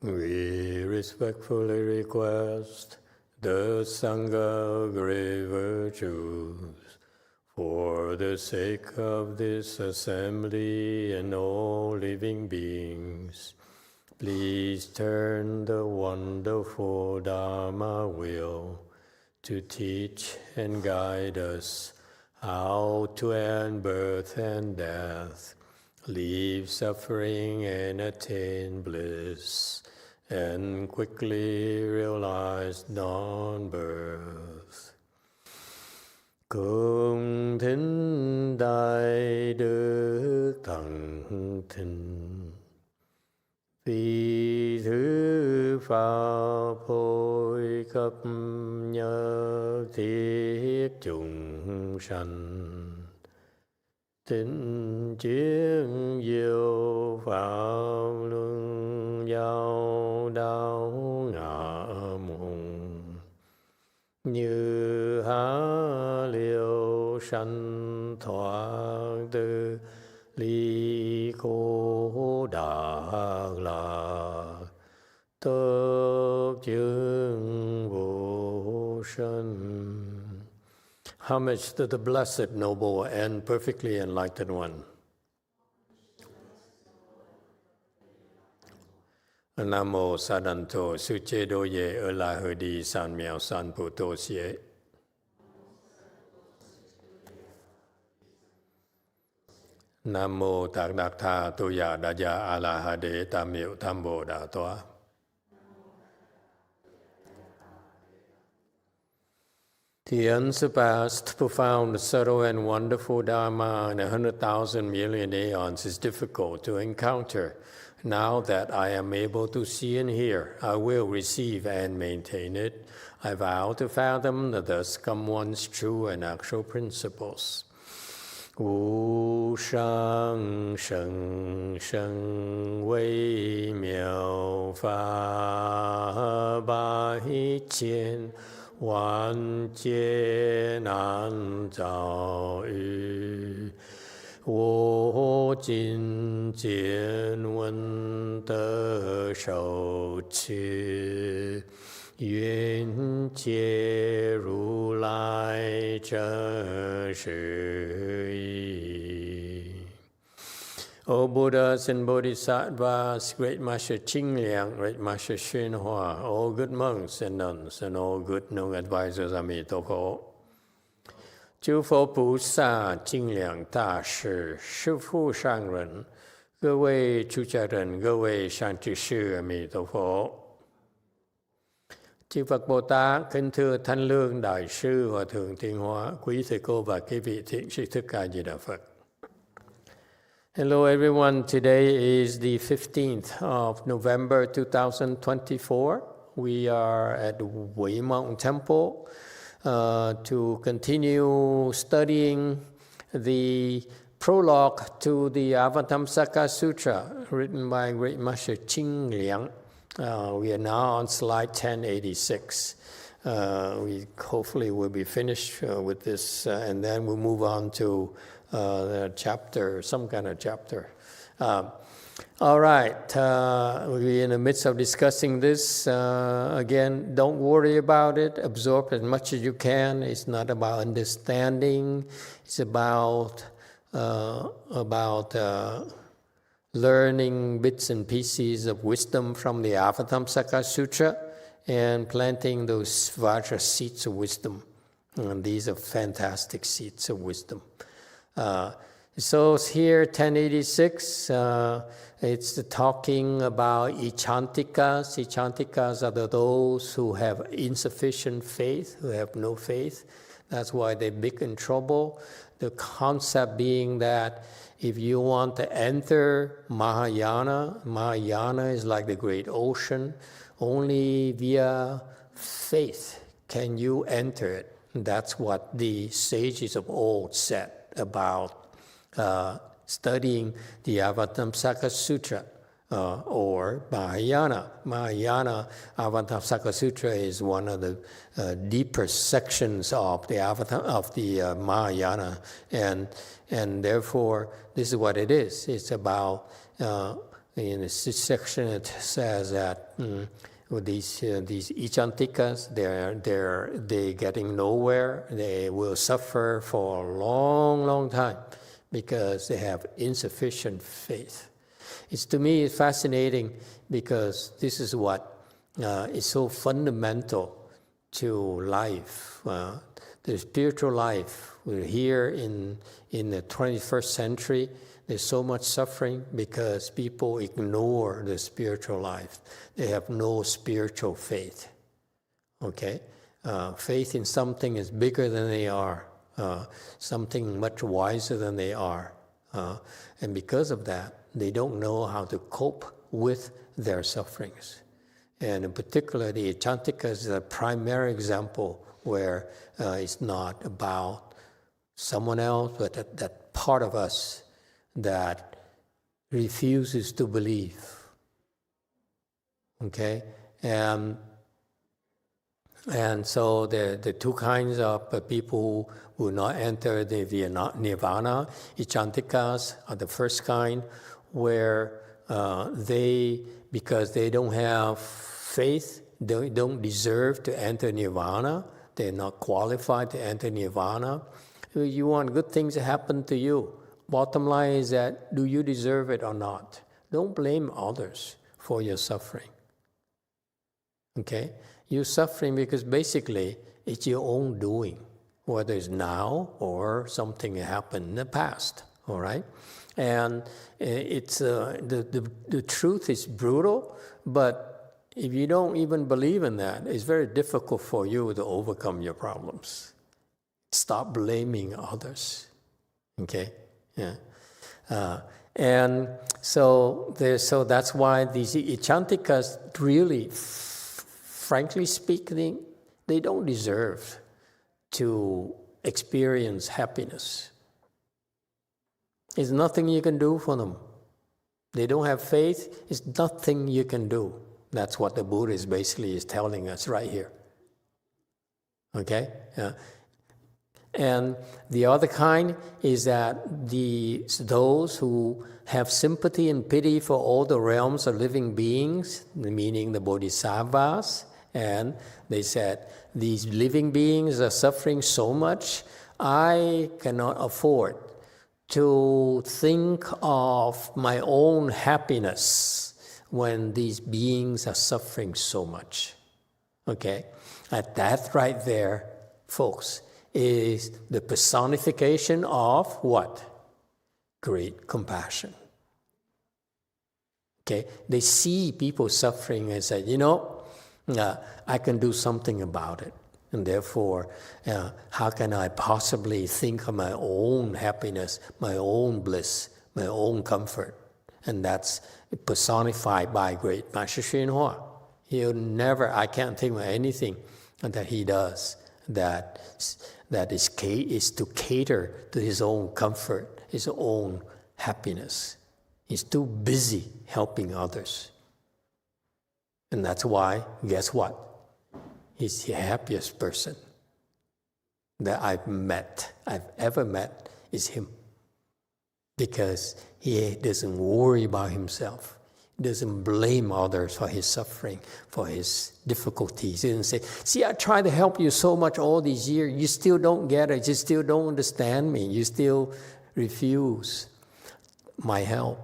We respectfully request the Sangha great virtues for the sake of this assembly and all living beings. Please turn the wonderful Dharma wheel to teach and guide us how to end birth and death, leave suffering and attain bliss, and quickly realize non-birth. Cung thính đại đức thắng thính, vì thứ pháp hội cấp nhớ thiết chúng sanh, tín chiến diệu pháp luân giao đạo ngã mùng, như há liêu sanh thoát tư ly khổ đạc lạc, tất chứng vô sanh. Homage to the Blessed, Noble, and Perfectly Enlightened One. Nam mô Sa Đàn Thổ Sư Chế Đô Ye Ơ La Hơ Đi San Miao San Pu Tô Xie. Nam mô Tạc Đạc Tha Tu Ya Đa Ya A La Ha Đế Tam Miệu Tam Bồ Đà Toa. The unsurpassed, profound, subtle, and wonderful Dharma in 100,000 million aeons is difficult to encounter. Now that I am able to see and hear, I will receive and maintain it. I vow to fathom the thus come one's true and actual principles. Wu shang sheng sheng wei miao fa bai qian wan jie nan zao yu. 我今见闻得受持，愿解如来真实义。O Buddhas and Bodhisattvas, Great Master Qingliang, Great Master Thichvinhhoausa, all good monks and nuns, and all good known advisors, Amitabha. 诸佛菩萨、精良大师、师父上人、各位出家人、各位善知识，阿弥陀佛。Chư Phật Bồ Tát, kính thưa Thanh Lương Đại sư Hòa thượng Tiến Hóa, quý thầy cô và quý vị thiện sĩ Thích Ca Di Đà Phật. Hello everyone, today is the 15th of November 2024. We are at Wei Mountain Temple. To continue studying the prologue to the Avatamsaka Sutra written by Great Master Qingliang. We are now on slide 1086. We hopefully will be finished with this and then we'll move on to the chapter, some kind of chapter. All right, we're in the midst of discussing this. Again, don't worry about it. Absorb as much as you can. It's not about understanding. It's about learning bits and pieces of wisdom from the Avatamsaka Sutra and planting those Vajra seeds of wisdom. And these are fantastic seeds of wisdom. So here, 1086, it's talking about Ichantikas. Ichantikas are those who have insufficient faith, who have no faith. That's why they're big in trouble. The concept being that if you want to enter Mahayana, Mahayana is like the great ocean. Only via faith can you enter it. That's what the sages of old said about studying the Avatamsaka Sutra or Mahayana. Mahayana, Avatamsaka Sutra is one of the deeper sections of the Mahayana, and therefore this is what it is. It's about in this section it says that with these ichantikas, they're getting nowhere. They will suffer for a long, long time because they have insufficient faith. To me, it's fascinating because this is what is so fundamental to life. The spiritual life. We're here in the 21st century. There's so much suffering because people ignore the spiritual life. They have no spiritual faith. Okay? Faith in something is bigger than they are, something much wiser than they are. And because of that, they don't know how to cope with their sufferings. And in particular, the Ichantika is a primary example where it's not about someone else, but that part of us that refuses to believe. Okay? And so the two kinds of people who will not enter the nirvana, Ichantikas are the first kind, where because they don't have faith, they don't deserve to enter nirvana, they're not qualified to enter nirvana. You want good things to happen to you. Bottom line is that, do you deserve it or not? Don't blame others for your suffering. Okay? You're suffering because basically it's your own doing, whether it's now or something that happened in the past. All right? And it's the truth is brutal, but if you don't even believe in that, it's very difficult for you to overcome your problems. Stop blaming others. Okay? Yeah. And so that's why these Ichantikas really, frankly speaking, they don't deserve to experience happiness. There's nothing you can do for them. They don't have faith. It's nothing you can do. That's what the Buddha is telling us right here. Okay? Yeah. And the other kind is that those who have sympathy and pity for all the realms of living beings, meaning the bodhisattvas, and they said, these living beings are suffering so much, I cannot afford to think of my own happiness when these beings are suffering so much. Okay? At that right there, folks, is the personification of what? Great compassion. Okay? They see people suffering and say, I can do something about it. And therefore, how can I possibly think of my own happiness, my own bliss, my own comfort? And that's personified by great Master Hsuan Hua. I can't think of anything that he does that is to cater to his own comfort, his own happiness. He's too busy helping others. And that's why, guess what? He's the happiest person that I've ever met is him. Because he doesn't worry about himself. He doesn't blame others for his suffering, for his difficulties. He doesn't say, see, I tried to help you so much all these years. You still don't get it. You still don't understand me. You still refuse my help.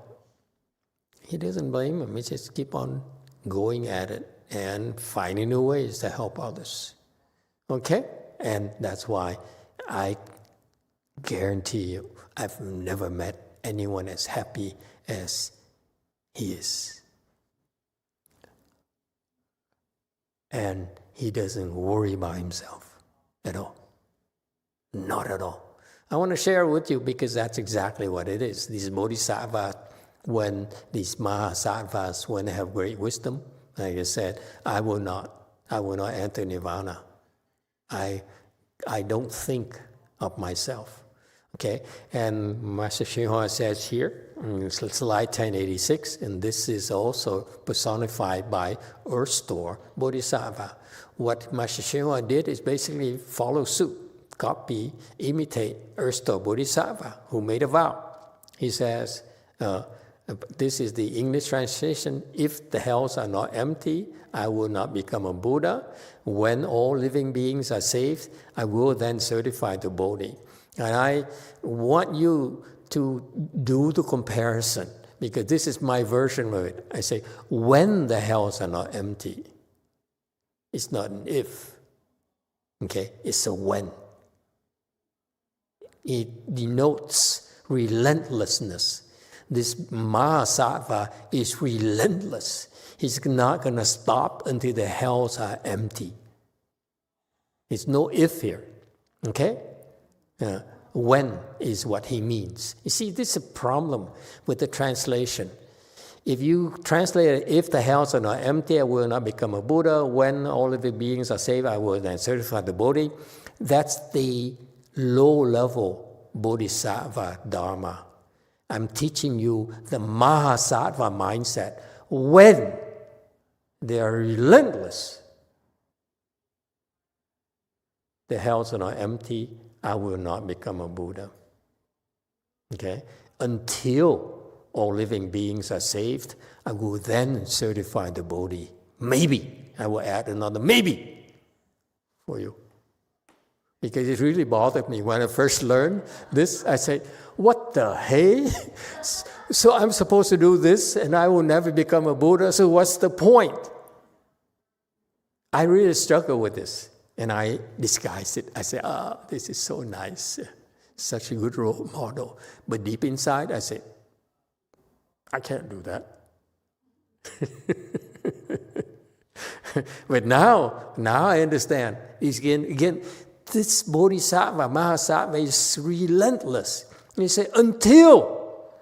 He doesn't blame him. He just keep on going at it and finding new ways to help others. Okay? And that's why I guarantee you, I've never met anyone as happy as he is. And he doesn't worry about himself at all. Not at all. I want to share with you because that's exactly what it is. These bodhisattvas, these mahasattvas, when they have great wisdom, like I said, I will not enter nirvana. I don't think of myself. Okay? And Master Hsuan says here, slide 1086, and this is also personified by Earthstore Bodhisattva. What Master Hsuan did is basically follow suit, copy, imitate Earthstore Bodhisattva, who made a vow. He says, This is the English translation. If the hells are not empty, I will not become a Buddha. When all living beings are saved, I will then certify the Bodhi. And I want you to do the comparison, because this is my version of it. I say, when the hells are not empty. It's not an if. Okay? It's a when. It denotes relentlessness. This Mahasattva is relentless. He's not going to stop until the hells are empty. There's no if here. Okay? When is what he means. You see, this is a problem with the translation. If you translate it, if the hells are not empty, I will not become a Buddha. When all of the beings are saved, I will then certify the Bodhi. That's the low-level Bodhisattva Dharma. I'm teaching you the Mahasattva mindset. When they are relentless, the hells are not empty, I will not become a Buddha. Okay? Until all living beings are saved, I will then certify the Bodhi. Maybe I will add another maybe for you. Because it really bothered me when I first learned this. I said, what the hey? So I'm supposed to do this and I will never become a Buddha, so what's the point? I really struggle with this. And I disguised it. I said, this is so nice. Such a good role model. But deep inside, I said, I can't do that. But now I understand. Again, this Bodhisattva, Mahasattva is relentless. And he said, until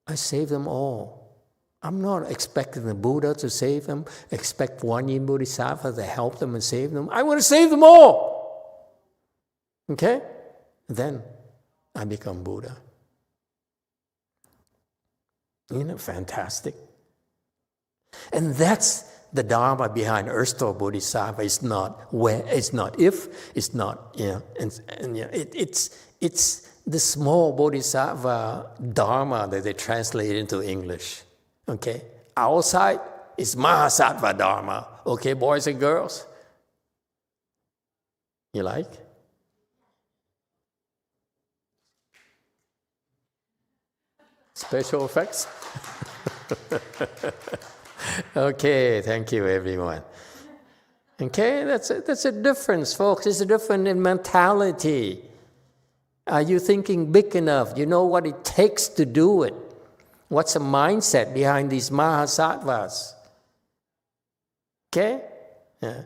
I save them all. I'm not expecting the Buddha to save them, expect one Yin Bodhisattva to help them and save them. I want to save them all. Okay? Then I become Buddha. Isn't it fantastic? And that's the Dharma behind Erstwhile Bodhisattva. It's not where, it's not if, it's not, it's the small Bodhisattva Dharma that they translate into English. Okay? Outside is Mahasattva Dharma. Okay, boys and girls? You like? Special effects? Okay, thank you everyone. Okay, that's a difference, folks. It's a difference in mentality. Are you thinking big enough? You know what it takes to do it? What's the mindset behind these Mahasattvas? Okay? Yeah.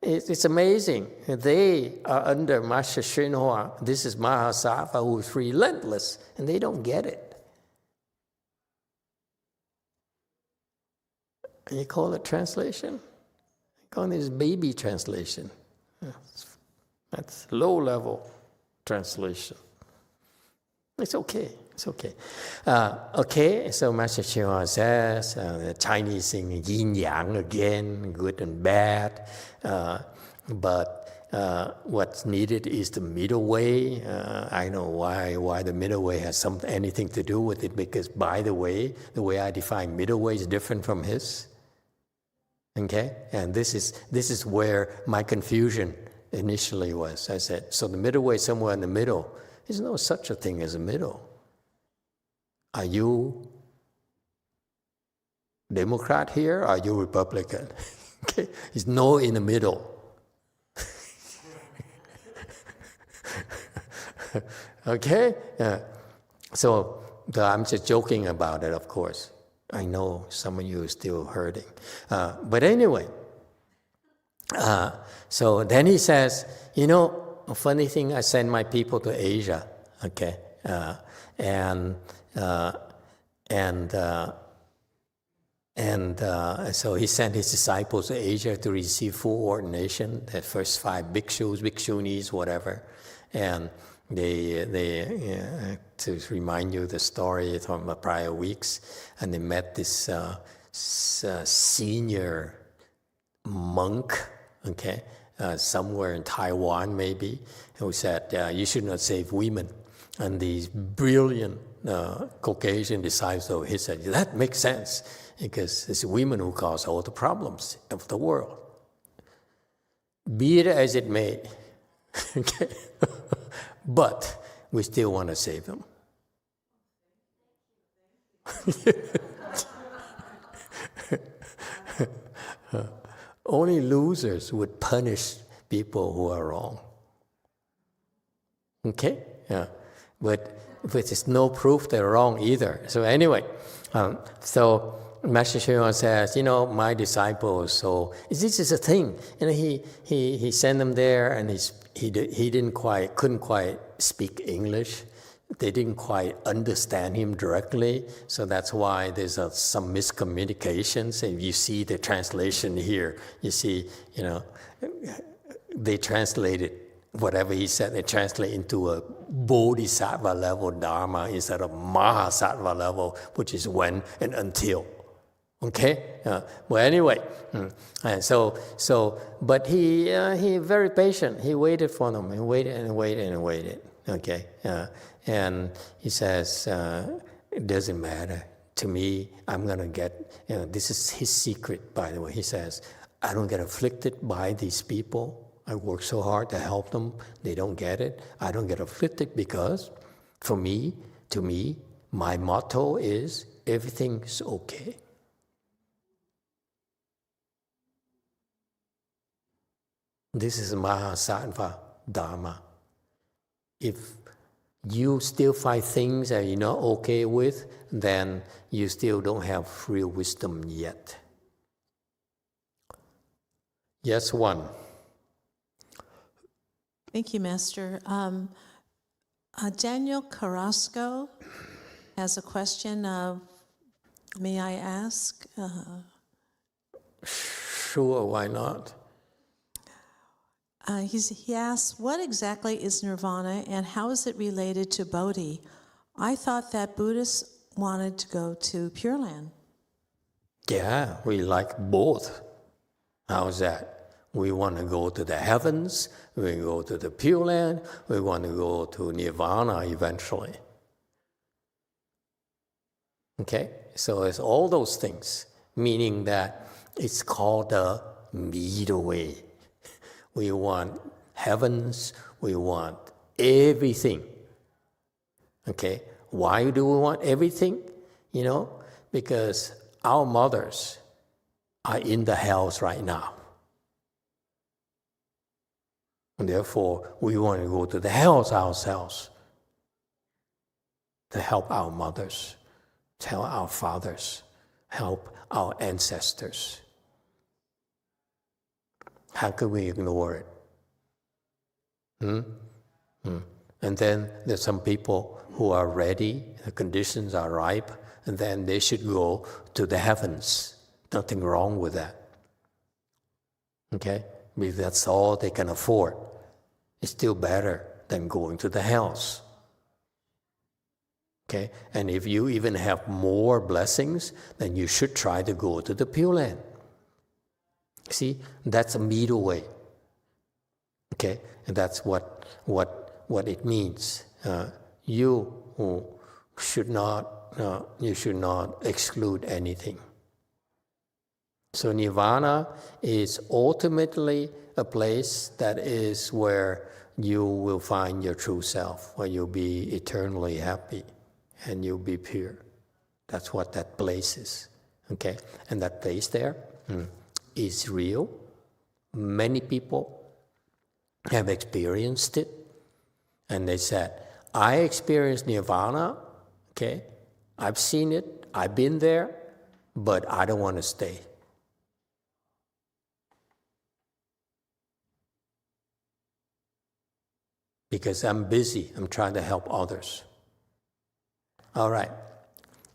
It's amazing. They are under Master Shinhua. This is Mahasattva who is relentless, and they don't get it. And you call it translation? You call this baby translation. That's low-level translation. It's okay. It's okay. Okay, so Master Shinhua says, the Chinese sing yin-yang again, good and bad. But what's needed is the middle way. I know why the middle way has anything to do with it, because by the way I define middle way is different from his. Okay? And this is where my confusion initially was. I said, so the middle way is somewhere in the middle. There's no such a thing as a middle. Are you Democrat here? Are you Republican? Okay, there's no in the middle. Okay? So I'm just joking about it, of course. I know some of you are still hurting. But anyway, so then he says, you know, a funny thing, I send my people to Asia, okay? So he sent his disciples to Asia to receive full ordination, the first 5 bhikshus, bhikshunis, whatever. And they to remind you the story from the prior weeks, and they met this senior monk, okay, somewhere in Taiwan maybe, who said, you should not save women. And these brilliant Caucasian disciple, he said, that makes sense, because it's women who cause all the problems of the world. Be it as it may, okay? But we still want to save them. Only losers would punish people who are wrong. Okay? Yeah. But it's no proof they're wrong either. So anyway, so Master Shuyan says, my disciples, so this is a thing. He sent them there, and he couldn't quite speak English. They didn't quite understand him directly, so that's why there's some miscommunications. And you see the translation here. You see, they translated whatever he said. They translate into a bodhisattva level dharma instead of mahasattva level, which is when and until. Okay. Well, anyway, and but he very patient. He waited for them. He waited and waited and waited. Okay. And he says, it doesn't matter to me. I'm going to get, this is his secret, by the way. He says, I don't get afflicted by these people. I work so hard to help them. They don't get it. I don't get afflicted because to me, my motto is everything's okay. This is Mahasattva Dharma. If you still find things that you're not okay with, then you still don't have real wisdom yet. Yes, one. Thank you, Master. Daniel Carrasco has a question. May I ask? Sure, why not? He asks, what exactly is nirvana and how is it related to Bodhi? I thought that Buddhists wanted to go to Pure Land. Yeah, we like both. How's that? We want to go to the heavens, we go to the Pure Land, we want to go to nirvana eventually. Okay, so it's all those things, meaning that it's called the middle way. We want heavens, we want everything. Okay, why do we want everything? Because our mothers are in the hells right now. And therefore, we want to go to the hells ourselves to help our mothers, to help our fathers, help our ancestors. How could we ignore it? And then there's some people who are ready, the conditions are ripe, and then they should go to the heavens. Nothing wrong with that. Okay? Because that's all they can afford. It's still better than going to the hells. Okay? And if you even have more blessings, then you should try to go to the Pure Land. See, that's a middle way. Okay, and that's what it means. You should not exclude anything. So nirvana is ultimately a place that is where you will find your true self, where you'll be eternally happy and you'll be pure. That's what that place is. Okay, and that place there is real. Many people have experienced it, and they said, I experienced nirvana, okay, I've seen it, I've been there, but I don't want to stay. Because I'm busy, I'm trying to help others. All right.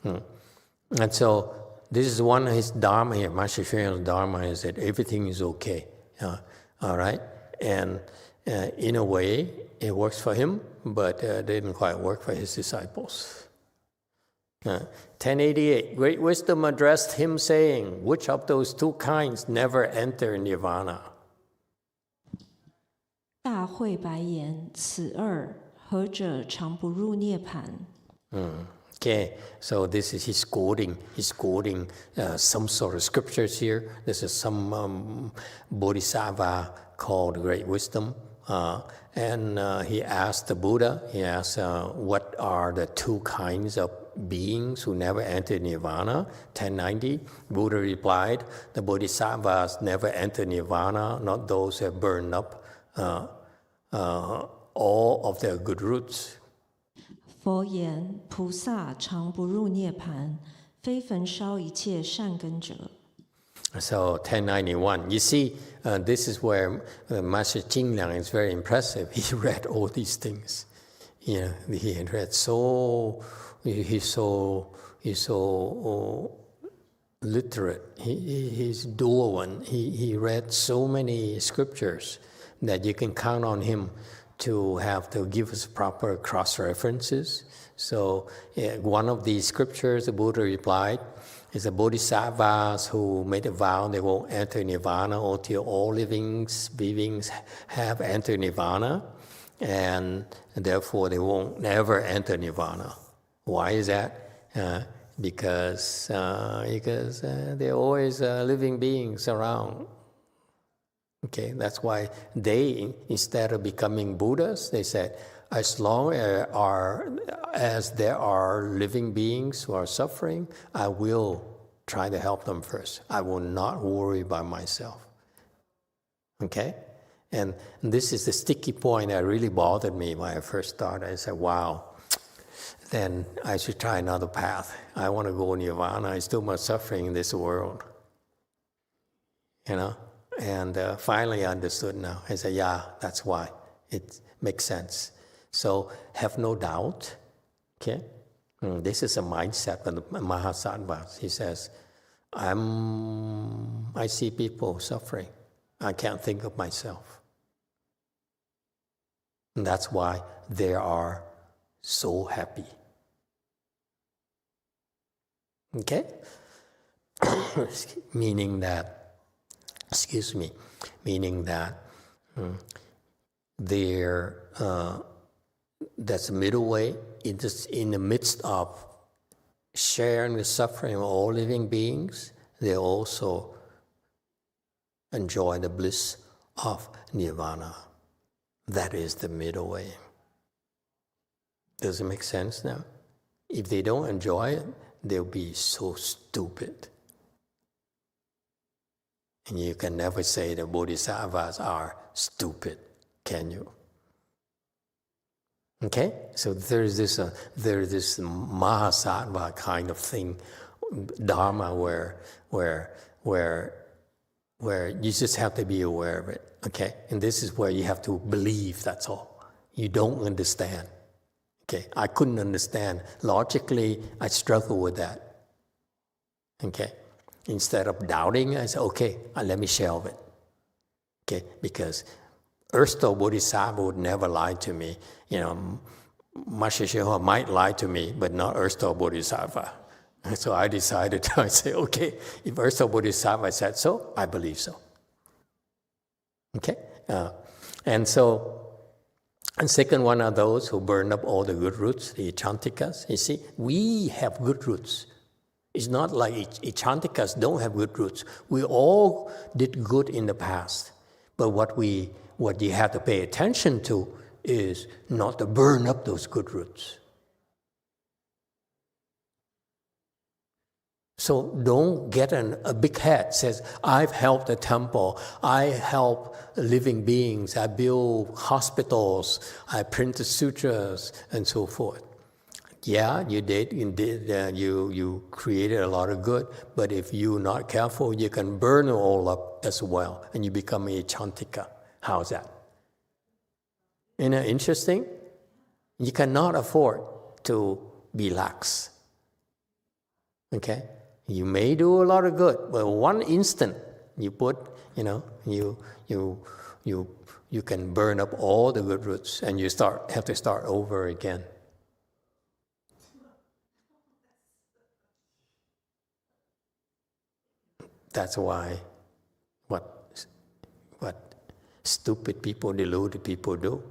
And so this is one of his dharma here. Master Shuyan's dharma is that everything is okay. All right? And in a way, it works for him, but it didn't quite work for his disciples. 1088, great wisdom addressed him saying, which of those two kinds never enter nirvana? 大慧白言，此二何者常不入涅盘？ Okay, so this is he's quoting some sort of scriptures here. This is some bodhisattva called Great Wisdom, and he asked the Buddha. He asked, "What are the two kinds of beings who never enter nirvana?" 1090. Buddha replied, "The bodhisattvas never enter nirvana, not those who have burned up all of their good roots." 佛言：菩萨常不入涅槃，非焚烧一切善根者。 So 1091. You see, this is where Master Qingliang is very impressive. He read all these things. You know, he had read he's so literate. He's dual one. He read so many scriptures that you can count on him to have to give us proper cross references. So one of these scriptures, the Buddha replied, is the bodhisattvas who made a vow they won't enter nirvana until all living beings have entered nirvana, and therefore they won't never enter nirvana. Why is that? Because there are always living beings around. Okay, that's why they, instead of becoming Buddhas, they said, as long as there are living beings who are suffering, I will try to help them first. I will not worry by myself. Okay? And this is the sticky point that really bothered me when I first started. I said, wow, then I should try another path. I want to go nirvana. There's too much suffering in this world. You know? And finally I understood now. I said, yeah, that's why. It makes sense. So have no doubt. Okay? This is a mindset of the Mahasattvas. He says, I see people suffering. I can't think of myself. And that's why they are so happy. Okay? Meaning that that's a middle way in the midst of sharing the suffering of all living beings. They also enjoy the bliss of nirvana. That is the middle way. Does it make sense now? If they don't enjoy it, they'll be so stupid. And you can never say the bodhisattvas are stupid, can you? Okay, so there is this Mahasattva kind of thing, dharma, where you just have to be aware of it. Okay, and this is where you have to believe. That's all. You don't understand. Okay, I couldn't understand logically. I struggle with that. Okay. Instead of doubting, I said, okay, let me shelve it. Okay, because Ersto Bodhisattva would never lie to me. You know, Master Shihua might lie to me, but not Ersto Bodhisattva. So I decided, I say, okay, if Ersto Bodhisattva said so, I believe so. Okay? And second one are those who burn up all the good roots, the Echantikas. You see, we have good roots. It's not like Echantikas don't have good roots. We all did good in the past. But what you have to pay attention to is not to burn up those good roots. So don't get a big head, says, I've helped the temple, I help living beings, I build hospitals, I print the sutras, and so forth. Yeah, you did. You created a lot of good, but if you're not careful, you can burn it all up as well, and you become a Chantika. How's that? Isn't it interesting? You cannot afford to be lax. Okay, you may do a lot of good, but one instant you you can burn up all the good roots, and you have to start over again. That's why what stupid people, deluded people do.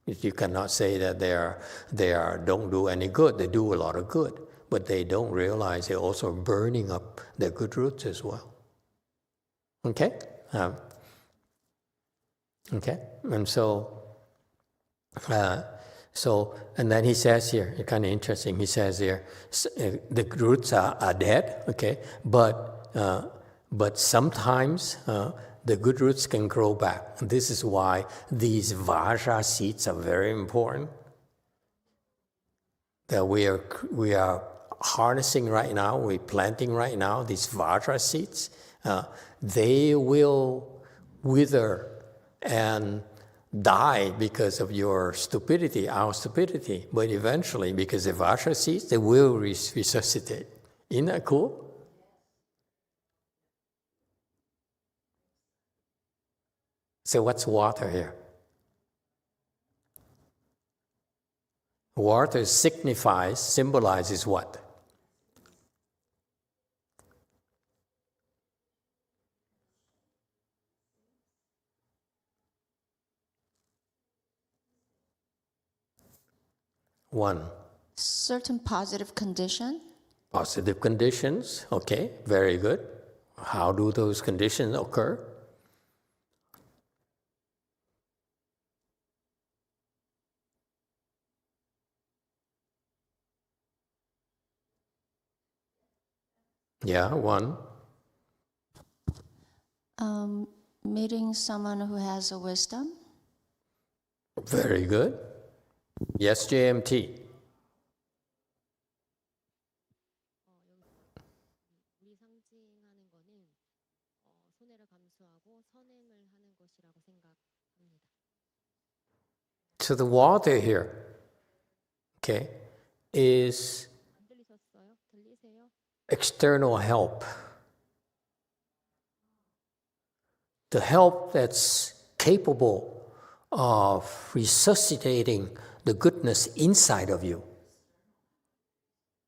You cannot say that they don't do any good. They do a lot of good, but they don't realize they're also burning up their good roots as well. Okay? Okay? And so, and then he says here, it's kind of interesting, he says here, the roots are dead, okay? But sometimes the good roots can grow back. And this is why these Vajra seeds are very important. That we are harnessing right now, we're planting right now, these Vajra seeds. They will wither and die because of your stupidity, our stupidity. But eventually, because they're Vajra seeds, they will resuscitate. Isn't that cool? So what's water here? Water symbolizes what? One. Certain positive condition. Positive conditions, okay, very good. How do those conditions occur? Yeah, one. Meeting someone who has a wisdom. Very good. Yes, JMT. So the water here, okay, is external help. The help that's capable of resuscitating the goodness inside of you.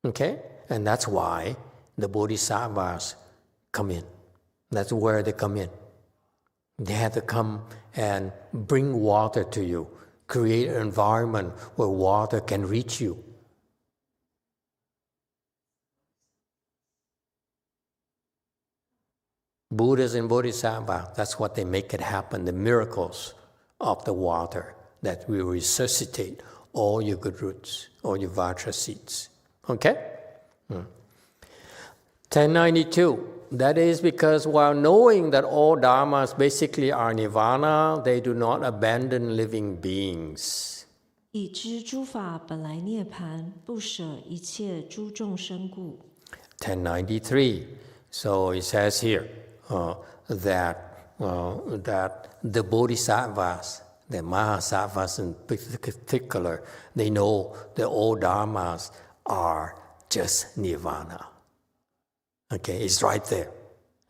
Okay? And that's why the bodhisattvas come in. That's where they come in. They have to come and bring water to you, create an environment where water can reach you. Buddhas and Bodhisattvas, that's what they make it happen, the miracles of the water that will resuscitate all your good roots, all your Vajra seeds. Okay? 1092. That is because while knowing that all dharmas basically are nirvana, they do not abandon living beings. 已知诸法本来涅槃，不舍一切诸众生故。 1093. So it says here that the bodhisattvas, the mahasattvas in particular, they know that all dharmas are just nirvana. Okay, it's right there.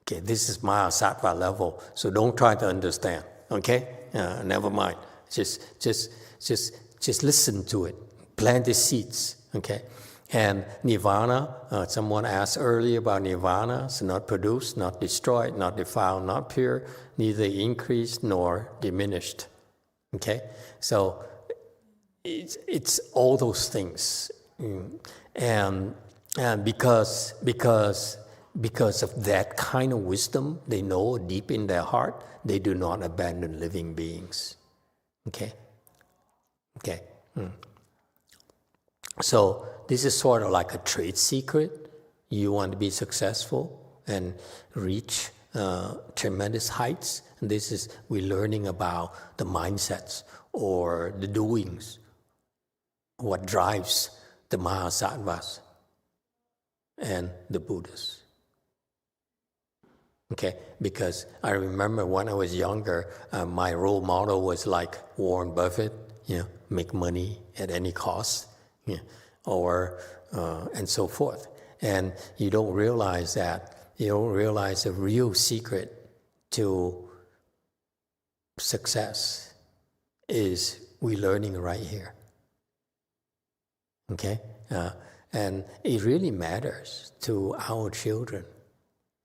Okay, this is mahasattva level, so don't try to understand. Okay, never mind. Just listen to it. Plant the seeds. Okay. And nirvana, someone asked earlier about nirvana, it's not produced, not destroyed, not defiled, not pure, neither increased nor diminished. Okay? So it's all those things. And because of that kind of wisdom, they know deep in their heart, they do not abandon living beings. Okay? Okay. So this is sort of like a trade secret. You want to be successful and reach tremendous heights. And this is, we're learning about the mindsets or the doings, what drives the mahasattvas and the Buddhas. Okay, because I remember when I was younger, my role model was like Warren Buffett, make money at any cost. Yeah, or and so forth, and you don't realize that. You don't realize the real secret to success is we're learning right here. Okay, and it really matters to our children,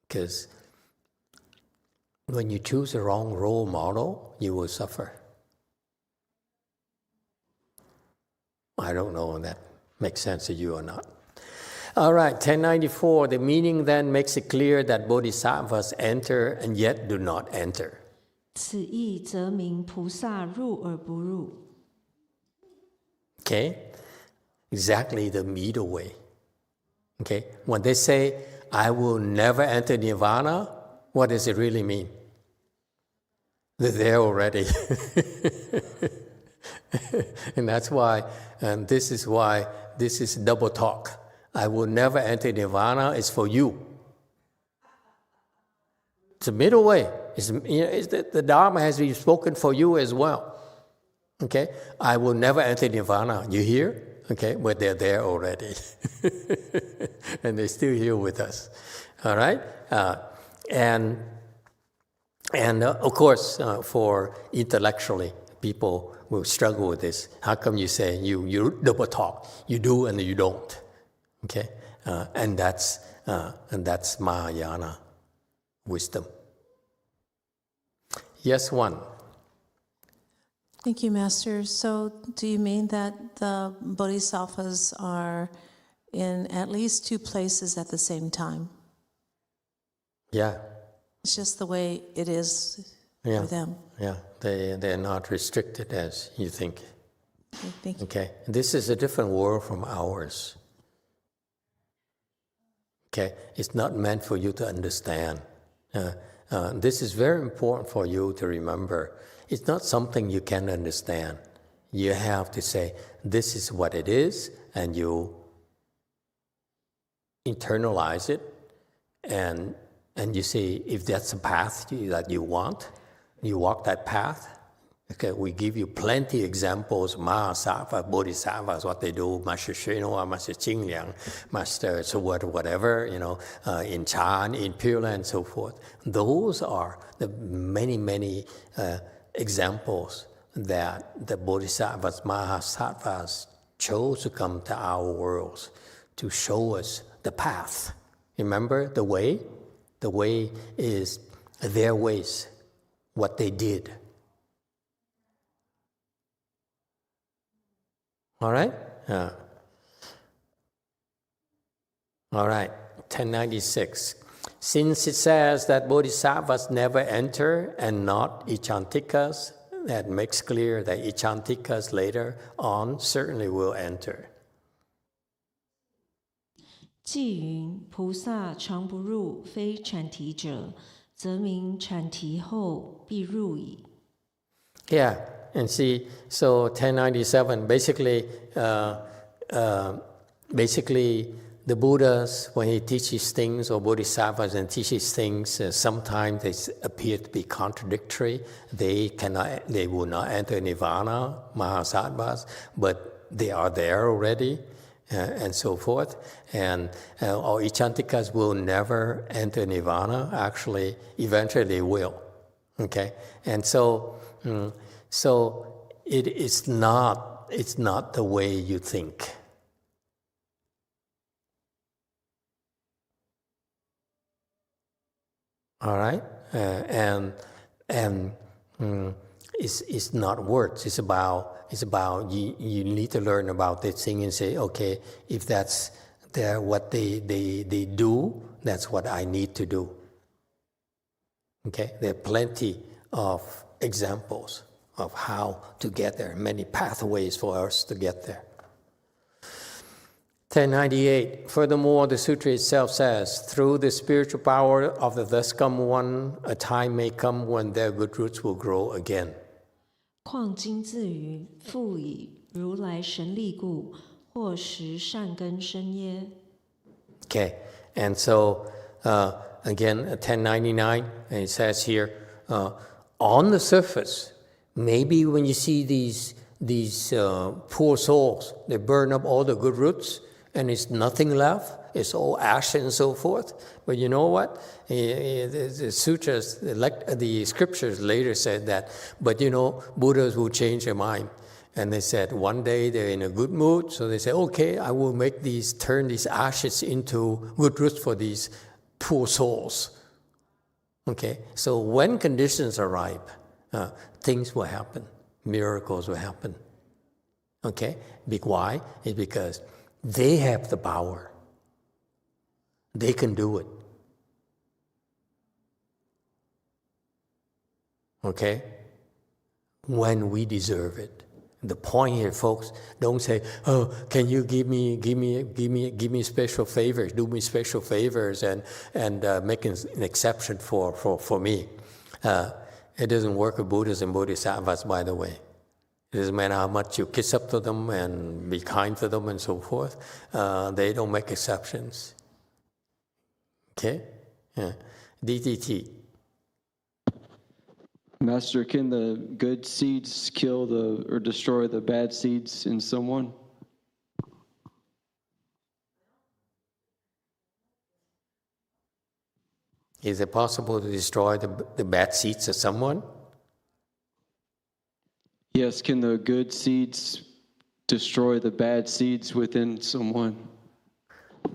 because when you choose the wrong role model, you will suffer. I don't know if that makes sense to you or not. All right, 1094. The meaning then makes it clear that bodhisattvas enter and yet do not enter. 此意则明菩萨入而不入。Okay? Exactly the middle way. Okay? When they say, I will never enter nirvana, what does it really mean? They're there already. And that's why, and this is why this is double talk. I will never enter nirvana is for you. It's a middle way. The Dharma has been spoken for you as well. Okay? I will never enter nirvana. You hear? Okay? But they're there already. And they're still here with us. All right? And of course, for intellectually, people will struggle with this. How come you say you double talk? You do and you don't. Okay? And that's Mahayana wisdom. Yes, one. Thank you, Master. So do you mean that the bodhisattvas are in at least two places at the same time? Yeah. It's just the way it is for them. Yeah, they're not restricted as you think. Okay, thank you. Okay, this is a different world from ours. Okay, it's not meant for you to understand. This is very important for you to remember. It's not something you can understand. You have to say, this is what it is, and you internalize it, and you see if that's a path that you want, you walk that path. Okay, we give you plenty examples, Mahasattva, Bodhisattvas, what they do, Master Shenhua, Master Qingliang, Master Suwat, whatever, in Chan, in Pure Land, and so forth. Those are the many examples that the Bodhisattvas, Mahasattvas chose to come to our worlds to show us the path. Remember the way? The way is their ways, what they did. All right? All right, 1096. Since it says that bodhisattvas never enter and not ichantikas, that makes clear that ichantikas later on certainly will enter. 既云菩萨常不入，非阐提者，则明阐提后必入矣。 Yeah, and see, so 1097, basically the Buddhas, when he teaches things, or bodhisattvas and teaches things, sometimes they appear to be contradictory. They will not enter nirvana, mahasattvas, but they are there already, and so forth. And or ichantikas will never enter nirvana. Actually, eventually they will. Okay, and so it's not the way you think. All right, it's not words. It's about you need to learn about this thing and say, okay, if that's what they do, that's what I need to do. Okay, there are plenty of examples of how to get there, many pathways for us to get there. 1098. Furthermore, the sutra itself says, through the spiritual power of the thus come one, a time may come when their good roots will grow again. 况今自云：复以如来神力故，或时善根生耶。 Okay, and so again, 1099, and it says here, on the surface, maybe when you see these poor souls, they burn up all the good roots, and it's nothing left. It's all ash and so forth. But you know what? The sutras, the scriptures later said that, but Buddhas will change their mind. And they said one day they're in a good mood, so they say, okay, I will turn these ashes into good roots for these poor souls. Okay, so when conditions are ripe, things will happen, miracles will happen. Okay, why? It's because they have the power. They can do it. Okay? When we deserve it. The point here, folks, don't say, "Oh, can you give me special favors, do me special favors, and make an exception for me." It doesn't work with Buddhas and Bodhisattvas, by the way. It doesn't matter how much you kiss up to them and be kind to them and so forth. They don't make exceptions. Okay? Yeah. DTT. Master, can the good seeds kill or destroy the bad seeds in someone? Is it possible to destroy the bad seeds of someone? Yes, can the good seeds destroy the bad seeds within someone?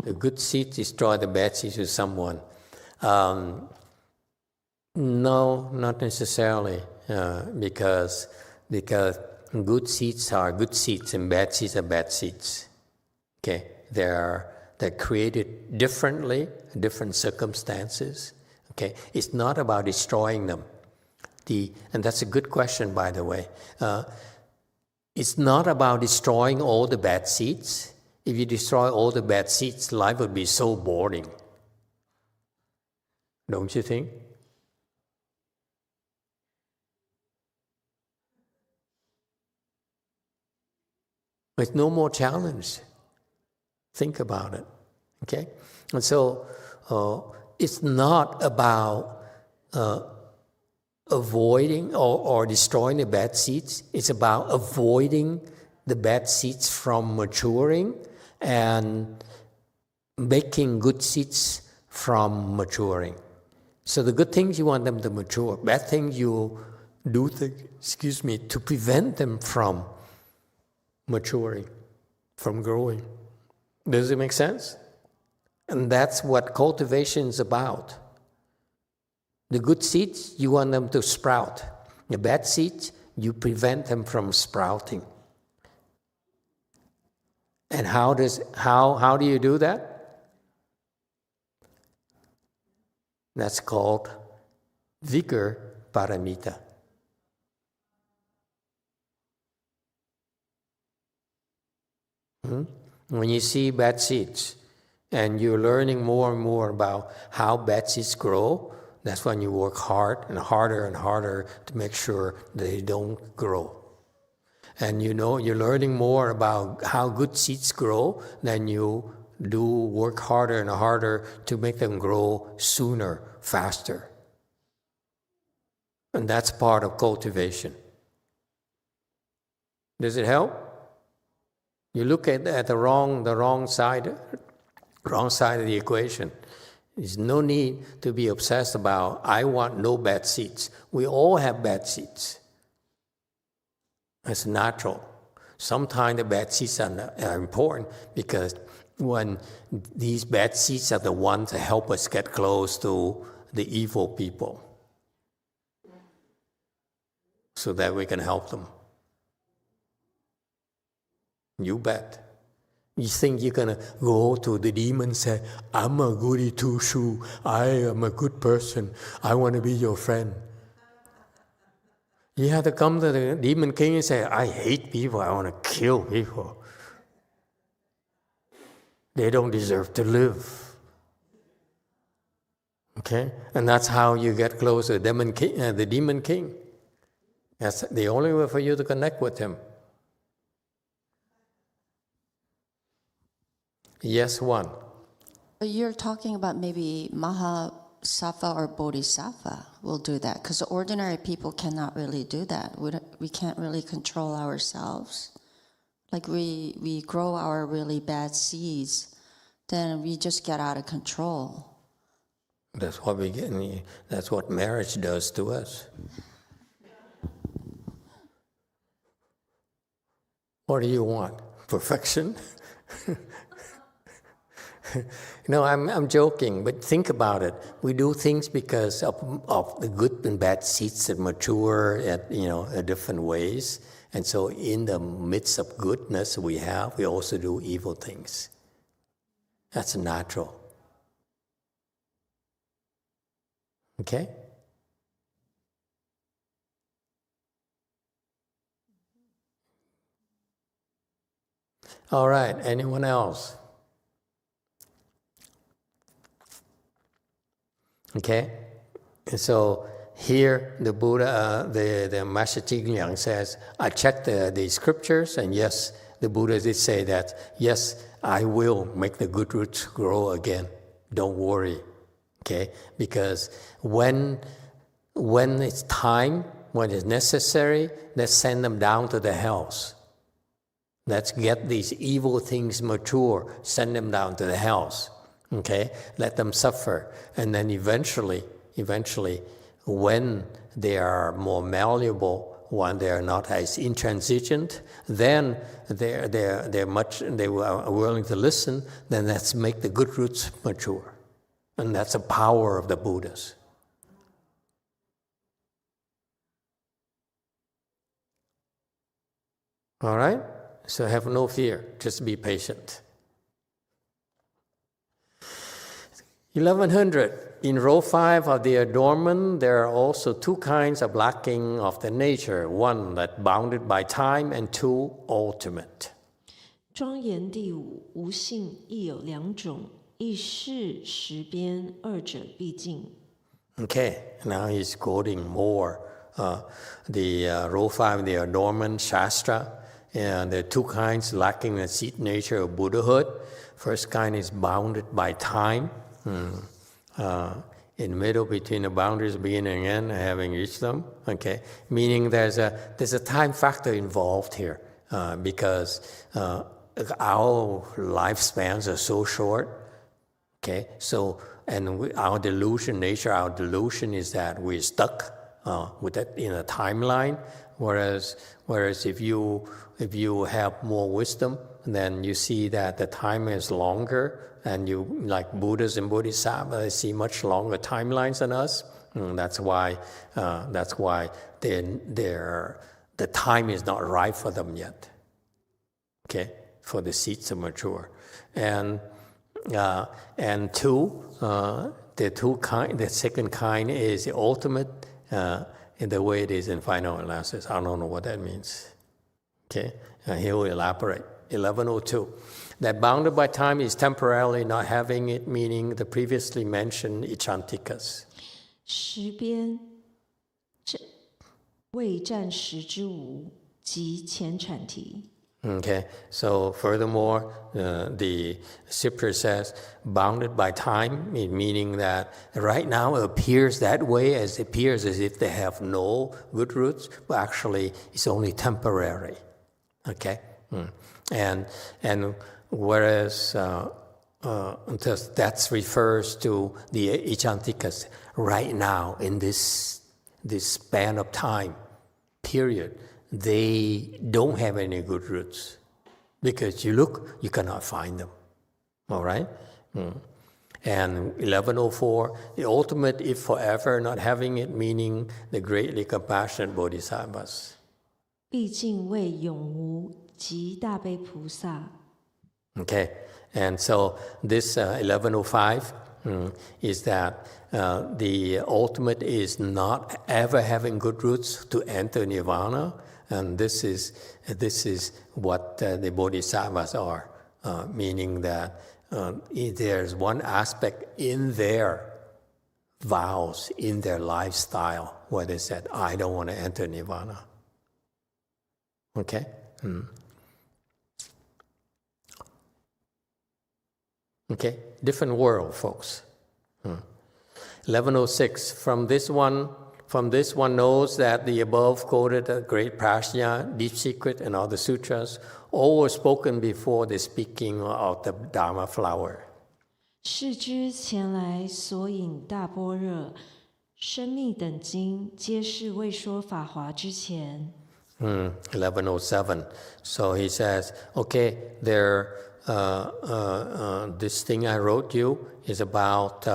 The good seeds destroy the bad seeds of someone. No, not necessarily, because good seeds are good seeds and bad seeds are bad seeds. Okay, they're created differently, different circumstances. Okay, it's not about destroying them. And that's a good question, by the way. It's not about destroying all the bad seeds. If you destroy all the bad seeds, life would be so boring. Don't you think? There's no more challenge. Think about it, okay? And so it's not about avoiding or destroying the bad seeds. It's about avoiding the bad seeds from maturing and making good seeds from maturing. So the good things, you want them to mature. Bad things, you do to prevent them from maturing, from growing. Does it make sense? And that's what cultivation is about. The good seeds, you want them to sprout. The bad seeds, you prevent them from sprouting. And how do you do that? That's called vigor paramita. When you see bad seeds and you're learning more and more about how bad seeds grow, that's when you work hard and harder to make sure they don't grow. And you know, you're learning more about how good seeds grow, then you do work harder and harder to make them grow sooner, faster. And that's part of cultivation. Does it help? You look at the wrong side of the equation. There's no need to be obsessed about, I want no bad seeds. We all have bad seeds. It's natural. Sometimes the bad seeds are important because when these bad seeds are the ones that help us get close to the evil people so that we can help them. You bet. You think you're going to go to the demon and say, I'm a goody two-shoe, I am a good person, I want to be your friend. You have to come to the demon king and say, I hate people, I want to kill people. They don't deserve to live. Okay? And that's how you get close to the demon king. That's the only way for you to connect with him. Yes, one. You're talking about maybe Mahasattva or Bodhisattva will do that, because ordinary people cannot really do that. We can't really control ourselves. Like we grow our really bad seeds, then we just get out of control. That's what we get. That's what marriage does to us. What do you want? Perfection? No, I'm joking, but think about it. We do things because of the good and bad seeds that mature at different ways. And so in the midst of goodness we also do evil things. That's natural. Okay? All right, anyone else? Okay? And so here the Buddha, the Master Zheng says, I checked the scriptures, and yes, the Buddha did say that, yes, I will make the good roots grow again. Don't worry. Okay? Because when it's time, when it's necessary, let's send them down to the hells. Let's get these evil things mature, send them down to the hells. Okay? Let them suffer. And then eventually, when they are more malleable, when they are not as intransigent, then they are willing to listen, then let's make the good roots mature. And that's the power of the Buddhas. All right? So have no fear, just be patient. 1100. In row 5 of the adornment, there are also two kinds of lacking of the nature. One that bounded by time, and two ultimate. 庄严第五，无性亦有两种，一是时边，二者毕竟。 Okay, now he's quoting more the row 5, the adornment Shastra. And there are two kinds lacking the seat nature of Buddhahood. First kind is bounded by time. In the middle between the boundaries of beginning and end, having reached them. Okay, meaning there's a time factor involved here because our lifespans are so short. Okay, so our delusion is that we're stuck with that in a timeline. Whereas if you have more wisdom, then you see that the time is longer, and you, like Buddhas and Bodhisattvas, they see much longer timelines than us. That's why the time is not right for them yet. Okay, for the seeds to mature, and two, the second kind is the ultimate. In the way it is in final analysis. I don't know what that means. Okay, and he will elaborate. 1102. That bounded by time is temporarily not having it, meaning the previously mentioned ichantikas. 时边未暂时之无，即前阐提。 Okay, so furthermore, the scripture says bounded by time, meaning that right now it appears that way, as if they have no good roots, but actually it's only temporary. Okay, and whereas that refers to the ichantikas right now in this span of time period. They don't have any good roots because you look, you cannot find them. All right? And 1104, the ultimate if forever, not having it, meaning the greatly compassionate bodhisattvas. 毕竟为永无，即大悲菩萨。 Okay, and so this 1105 is that the ultimate is not ever having good roots to enter nirvana. And this is what the bodhisattvas are, meaning that there's one aspect in their vows, in their lifestyle, where they said, I don't want to enter nirvana. Okay? Okay, different world, folks. 1106, from this one knows that the above quoted great prajna, deep secret, and other sutras, all were spoken before the speaking of the Dharma flower. 是知前来所引大般若、深密等经，皆是未说法华之前。 1107. So he says, okay, this thing I wrote you is about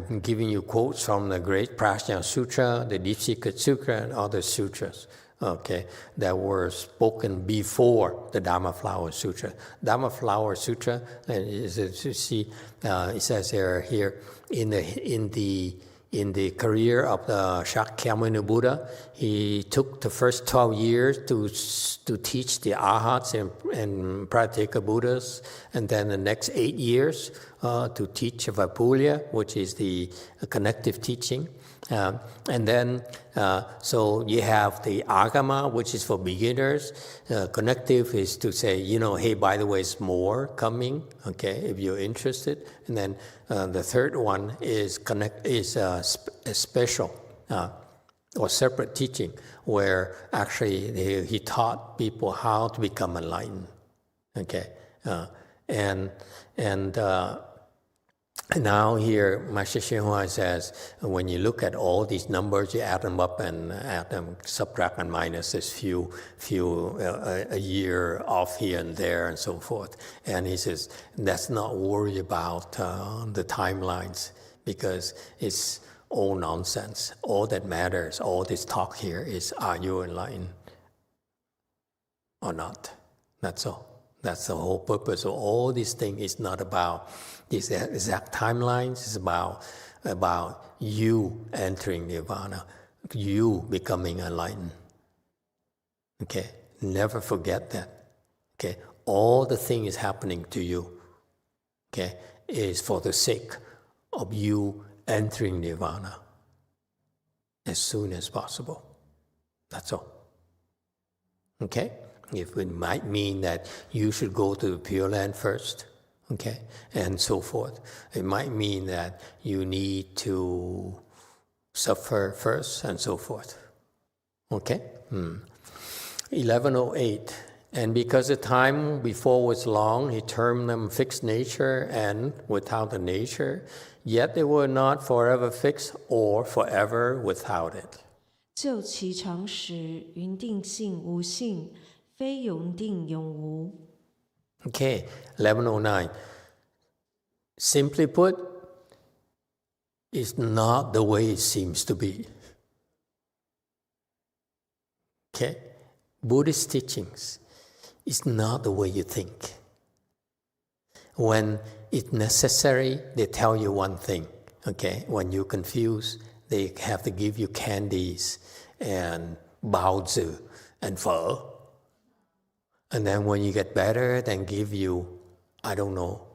I'm giving you quotes from the great Prajna Sutra, the Deep Secret Sutra, and other sutras. okay, that were spoken before the Dharma Flower Sutra. Dharma Flower Sutra, you see, it says here in the career of the Shakyamuni Buddha, he took the first 12 years to teach the Arhats and Prateka Buddhas, and then the next 8 years to teach Vaipulya, which is the connective teaching. And then, so you have the Agama, which is for beginners. Connective is to say, hey, by the way, there's more coming, okay, if you're interested. And then the third one is a special or separate teaching, where actually he taught people how to become enlightened, okay. And now here, Master Xinhua says, when you look at all these numbers, you add them up and add them, subtract and minus this few a year off here and there and so forth. And he says, let's not worry about the timelines, because it's all nonsense. All that matters, all this talk here is, are you enlightened or not? That's all. That's the whole purpose of all these things. Is not about these exact timelines. It's about you entering nirvana, you becoming enlightened. Okay, never forget that. Okay, all the thing is happening to you. Okay, is for the sake of you entering nirvana as soon as possible. That's all. Okay. If it might mean that you should go to the Pure Land first, okay, and so forth. It might mean that you need to suffer first and so forth. Okay? 1108. And because the time before was long, he termed them fixed nature and without the nature, yet they were not forever fixed or forever without it. 就其常时，云定性无性，非永定永无。 Okay, 1109. Simply put, it's not the way it seems to be. Okay? Buddhist teachings is not the way you think. When it's necessary, they tell you one thing. Okay? When you're confused, they have to give you candies and baozi and pho. And then when you get better, then give you, I don't know,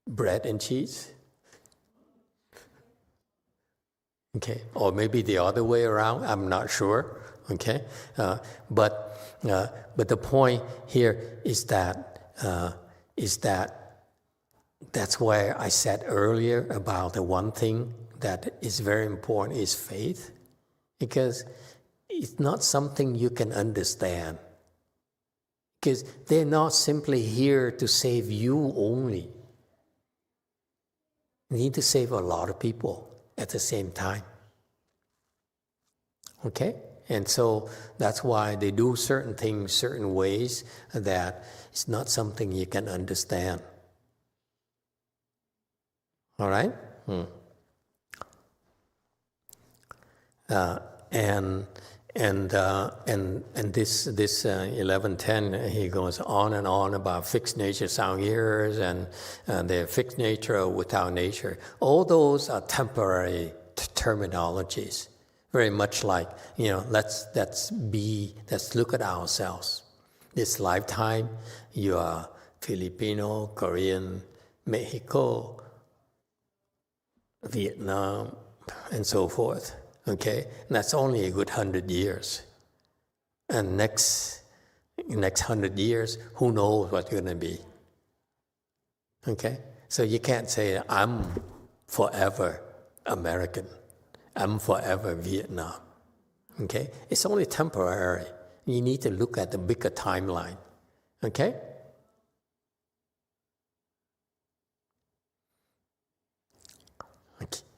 bread and cheese. Okay, or maybe the other way around. I'm not sure. Okay, but the point here is that that's why I said earlier about the one thing that is very important is faith, because it's not something you can understand. Because they're not simply here to save you only. They need to save a lot of people at the same time. Okay? And so that's why they do certain things certain ways that it's not something you can understand. All right? And this 1110, he goes on and on about fixed nature sound hearers and their fixed nature without nature. All those are temporary terminologies. Very much like, let's look at ourselves. This lifetime, you are Filipino, Korean, Mexico, Vietnam, and so forth. Okay, and that's only a good 100 years. And next 100 years, who knows what you're going to be. Okay, so you can't say, I'm forever American. I'm forever Vietnam. Okay, it's only temporary. You need to look at the bigger timeline. Okay?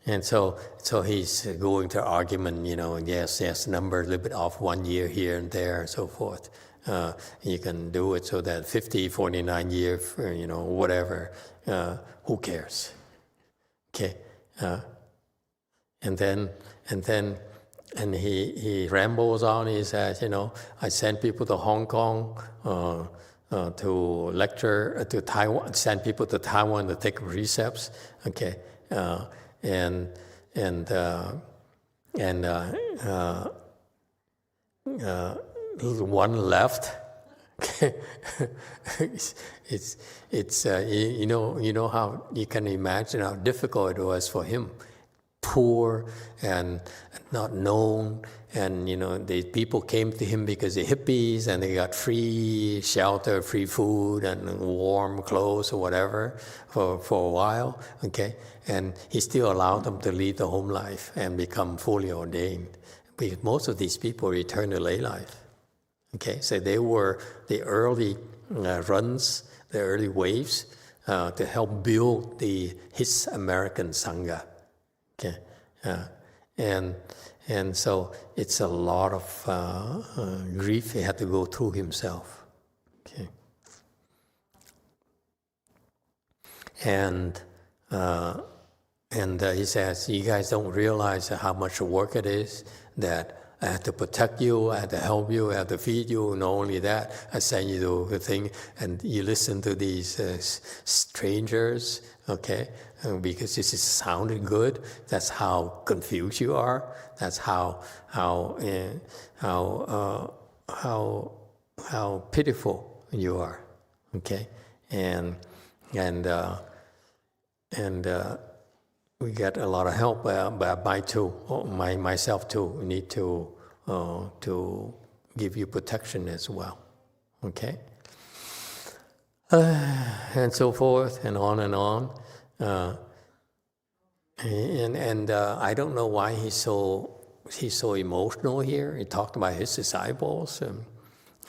And so he's going to argument, yes, number a little bit off 1 year here and there and so forth. You can do it so that 50, 49 years, whatever, who cares? Okay. And then he rambles on. He says, I send people to Hong Kong to lecture, to Taiwan, send people to Taiwan to take precepts, okay, and one left. It's how you can imagine how difficult it was for him, poor and not known, and the people came to him because they're hippies and they got free shelter, free food, and warm clothes or whatever for a while, okay, and he still allowed them to lead the home life and become fully ordained, because most of these people returned to lay life. Okay, so they were the early runs, the early waves to help build his American Sangha. Okay, and so it's a lot of grief he had to go through himself. Okay, and he says, you guys don't realize how much work it is that I have to protect you, I have to help you, I have to feed you. Not only that, I send you to the thing, and you listen to these strangers, okay? Because this is sounding good. That's how confused you are. That's how pitiful you are, okay? And we get a lot of help by myself too. We need to give you protection as well, okay? And so forth, and on and on. And I don't know why he's so emotional here. He talked about his disciples.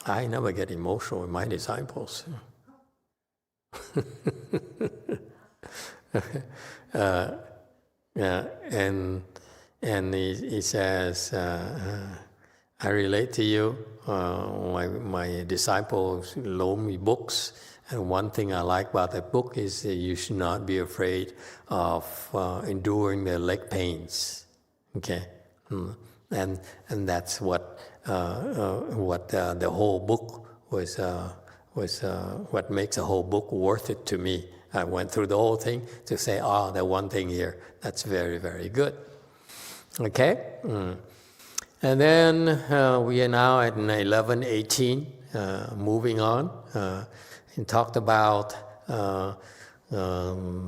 I never get emotional with my disciples. And he says, I relate to you. My disciples loan me books, and one thing I like about that book is that you should not be afraid of enduring the leg pains. Okay, and that's what the whole book was what makes the whole book worth it to me. I went through the whole thing to say, that one thing here, that's very, very good. Okay? And then we are now at 11:18, moving on. And talked about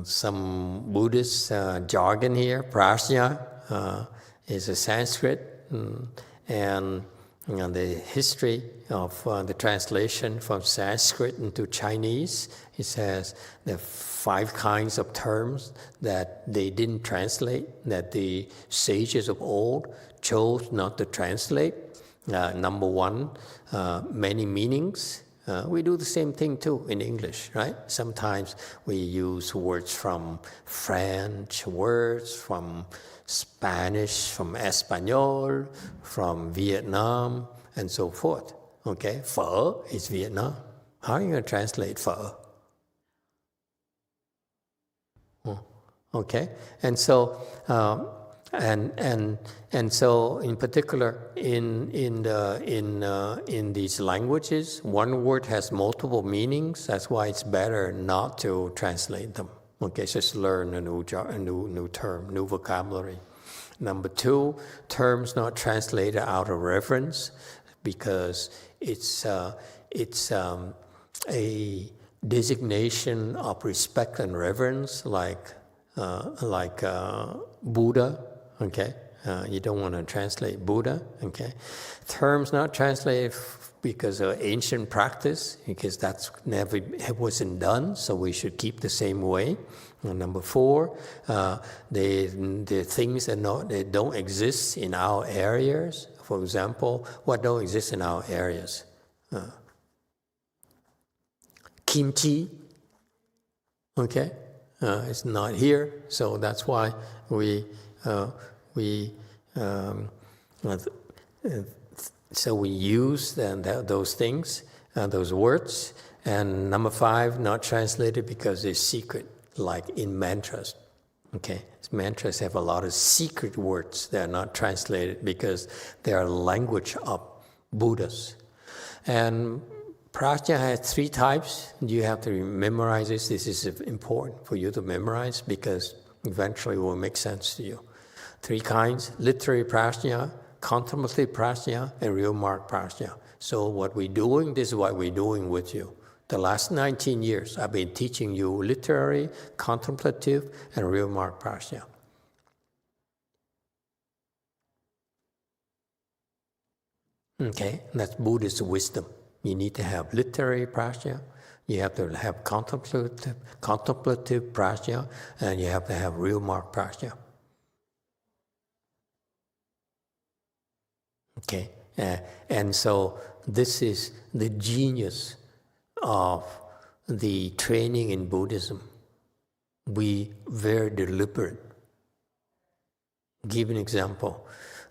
some Buddhist jargon here. Prajna is a Sanskrit, and the history of the translation from Sanskrit into Chinese. It says there are 5 kinds of terms that they didn't translate, that the sages of old chose not to translate. Number 1, many meanings. We do the same thing too in English, right? Sometimes we use words from French, words from Spanish, from Espanol, from Vietnam, and so forth. Okay, phở is Vietnam. How are you going to translate phở? Okay, and so and so in particular in these languages, one word has multiple meanings. That's why it's better not to translate them. Okay, just learn a new term, new vocabulary. Number 2, terms not translated out of reverence, because it's a designation of respect and reverence, like Buddha. Okay, you don't want to translate Buddha. Okay, terms not translated because of ancient practice, because that's never wasn't done, so we should keep the same way. And number 4, the things that don't exist in our areas. For example, what don't exist in our areas? Kimchi. Okay, it's not here, so that's why we use those things, those words. And number 5, not translated because it's secret, like in mantras. Okay, mantras have a lot of secret words that are not translated because they are language of Buddhas. And prajna has 3 types. You have to memorize this. This is important for you to memorize because eventually it will make sense to you. 3 kinds: literary prajna, contemplative prajna, and real mark prajna. So what we're doing, this is what we're doing with you. The last 19 years, I've been teaching you literary, contemplative, and real mark prajna. Okay, that's Buddhist wisdom. You need to have literary prajna, you have to have contemplative prajna, and you have to have real mark prajna. Okay, and so this is the genius of the training in Buddhism. We very deliberate. Give an example.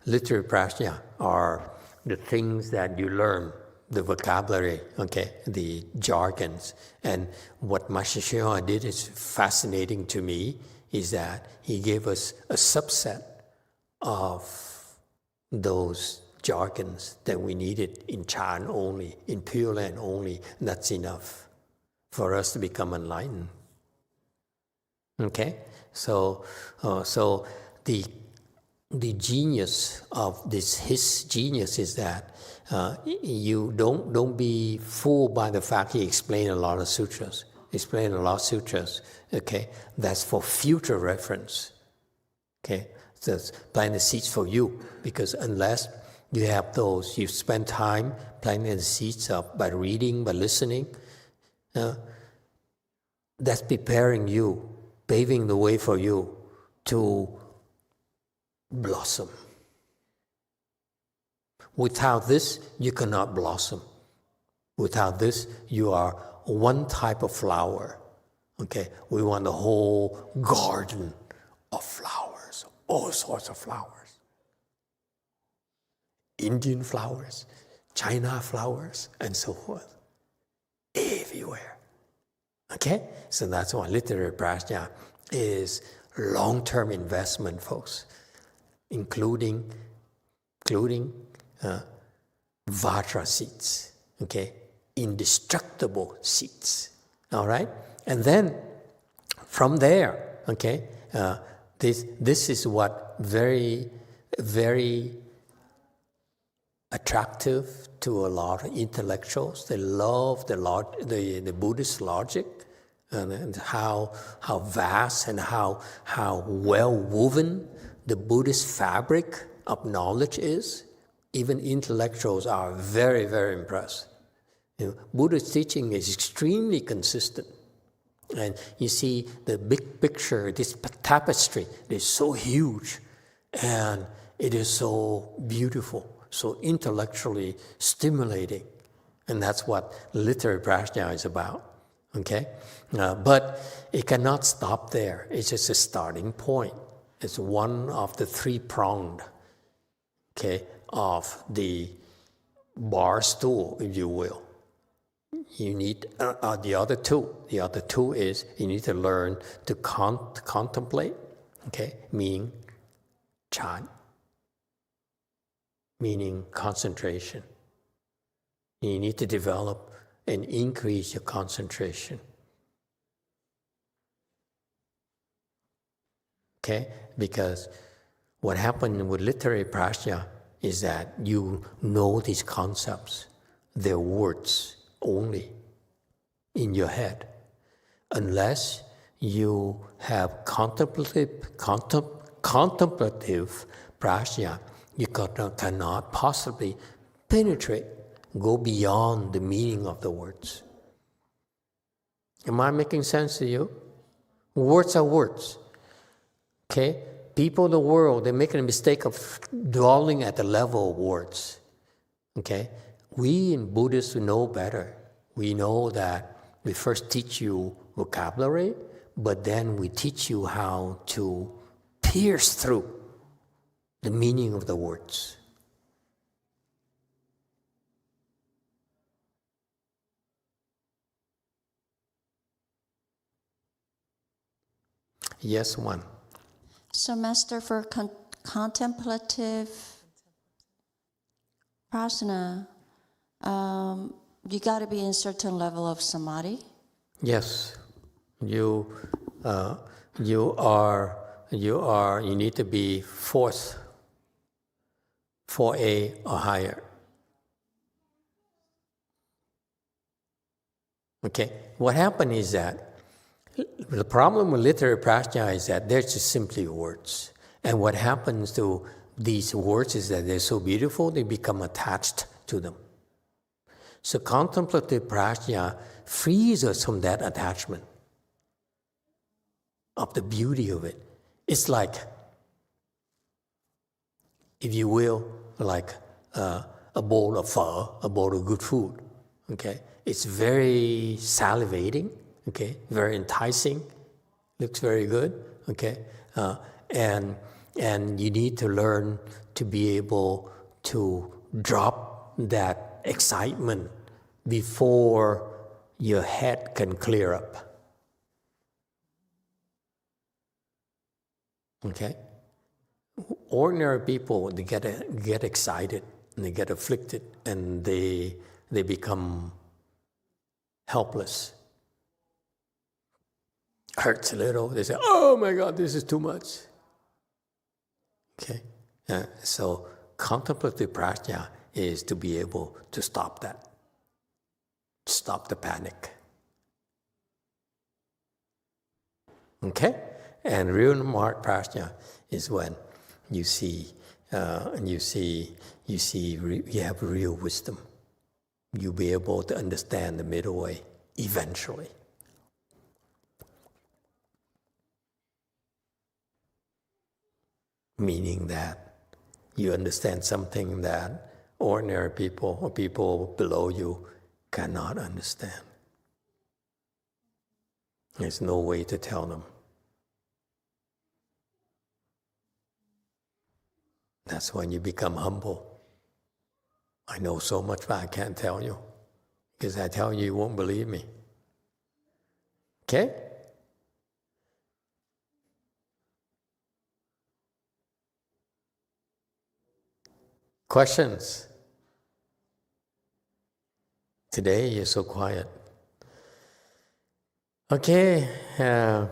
Literary prajna are the things that you learn, the vocabulary, okay, the jargons. And what Master Hsuan did is fascinating to me, is that he gave us a subset of those jargons that we needed in Chan only, in Pure Land only. That's enough for us to become enlightened. Okay, so the genius of this, his genius is that you don't be fooled by the fact he explained a lot of sutras. Okay, that's for future reference. Okay, so it's planting the seeds for you, because unless you have those, you spend time planting the seeds up by reading, by listening. That's preparing you, paving the way for you to blossom. Without this, you cannot blossom. Without this, you are one type of flower. Okay, we want a whole garden of flowers, all sorts of flowers. Indian flowers, China flowers, and so forth. Everywhere. Okay? So that's why literary prajna is long-term investment, folks, including vajra seeds, okay? Indestructible seeds, all right? And then from there, okay, this is what very, very attractive to a lot of intellectuals. They love the Buddhist logic and how vast and how well woven the Buddhist fabric of knowledge is. Even intellectuals are very, very impressed. Buddhist teaching is extremely consistent. And you see the big picture, this tapestry is so huge and it is so beautiful, so intellectually stimulating. And that's what literary prajna is about. Okay? But it cannot stop there. It's just a starting point. It's one of the 3-pronged, okay, of the bar stool, if you will. You need the other two. The other two is you need to learn to contemplate, okay, meaning chan, meaning concentration. You need to develop and increase your concentration. Okay? Because what happened with literary prajna is that you know these concepts, they're words only in your head. Unless you have contemplative prajna, you cannot possibly penetrate, go beyond the meaning of the words. Am I making sense to you? Words are words. Okay? People in the world, they're making a mistake of dwelling at the level of words. Okay? We in Buddhists know better. We know that we first teach you vocabulary, but then we teach you how to pierce through the meaning of the words. Yes, one. So, Master, for contemplative prasna, you got to be in certain level of samadhi. Yes, you need to be fourth, 4A or higher. Okay, what happened is that the problem with literary prajna is that they're just simply words. And what happens to these words is that they're so beautiful, they become attached to them. So contemplative prajna frees us from that attachment of the beauty of it. It's like, if you will, like a bowl of pho, a bowl of good food. Okay, it's very salivating. Okay, very enticing, looks very good. Okay, and you need to learn to be able to drop that excitement before your head can clear up. Okay, ordinary people, they get excited and they get afflicted and they become helpless. Hurts a little, they say, oh my God, this is too much. Okay, so contemplative prajna is to be able to stop that, stop the panic. Okay, and real marked prajna is when you have real wisdom. You'll be able to understand the middle way eventually. Meaning that you understand something that ordinary people or people below you cannot understand. There's no way to tell them. That's when you become humble. I know so much, but I can't tell you. Because I tell you, you won't believe me. Okay? Questions? Today you're so quiet. Okay, and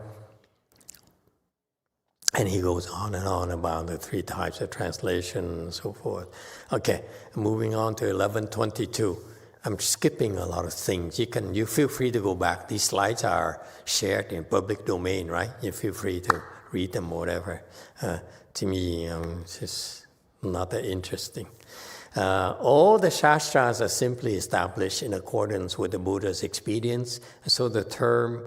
he goes on and on about the 3 types of translation and so forth. Okay, moving on to 1122. I'm skipping a lot of things. You feel free to go back. These slides are shared in public domain, right? You feel free to read them or whatever. To me, it's just not that interesting. All the shastras are simply established in accordance with the Buddha's experience, so term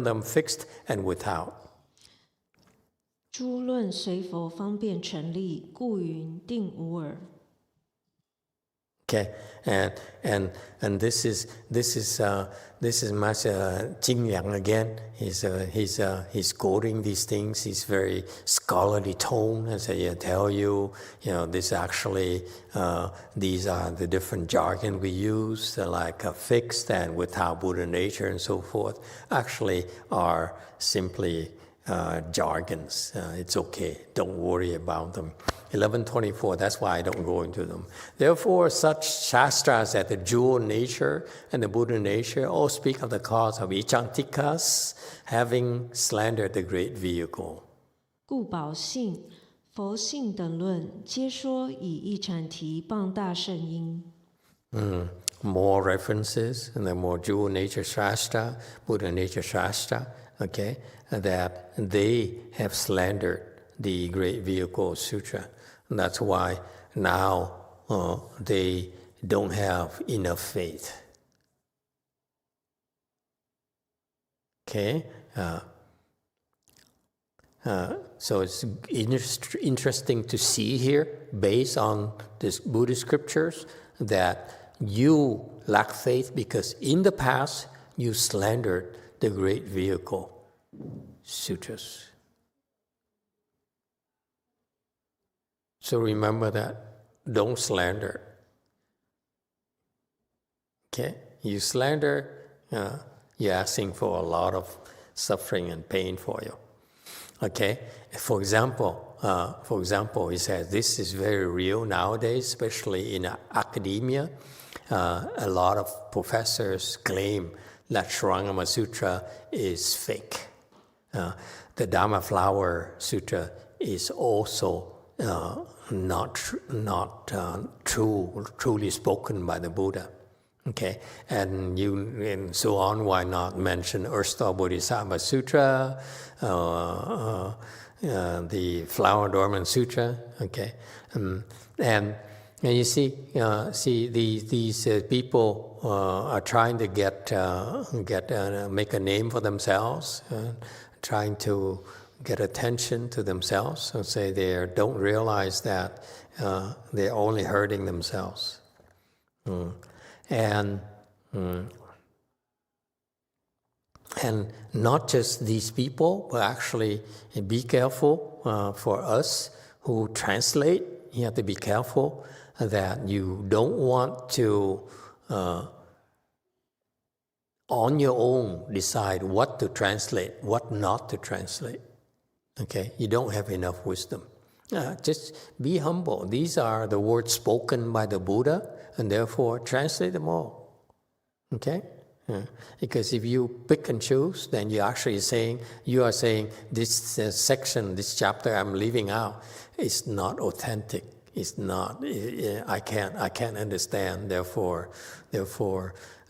them fixed and without. 诸论随佛方便成立，故云定无耳。 Okay, and this is Master Jing Liang again. He's quoting these things. He's very scholarly tone, and so he tell you, this actually these are the different jargon we use, like fixed and without Buddha nature and so forth. Actually, are simply jargons. It's okay. Don't worry about them. 1124, that's why I don't go into them. Therefore, such shastras as the dual nature and the Buddha nature all speak of the cause of ichantikas, having slandered the great vehicle. 故宝性、佛性等论，皆说以一阐提谤大圣因。More references, and the more dual nature shastra, Buddha nature shastra, okay, that they have slandered the great vehicle sutra. And that's why now they don't have enough faith. Okay, so it's interesting to see here, based on this Buddhist scriptures, that you lack faith because in the past you slandered the great vehicle sutras. So remember that. Don't slander. Okay? You slander, you're asking for a lot of suffering and pain for you. Okay, for example, he says this is very real nowadays, especially in academia. A lot of professors claim that Shurangama Sutra is fake. The Dharma Flower Sutra is also not truly spoken by the Buddha. Okay, and so on. Why not mention Earthstar Bodhisattva Sutra, the Flower Dormant Sutra? Okay, and you see, these people are trying to make a name for themselves, trying to get attention to themselves. So say they don't realize that they're only hurting themselves. And not just these people, but actually be careful for us who translate. You have to be careful that you don't want to, on your own, decide what to translate, what not to translate. Okay, you don't have enough wisdom. Just be humble. These are the words spoken by the Buddha, and therefore translate them all. Okay? Because if you pick and choose, then you are saying this section, this chapter I'm leaving out is not authentic. It's not. I can't understand. Therefore,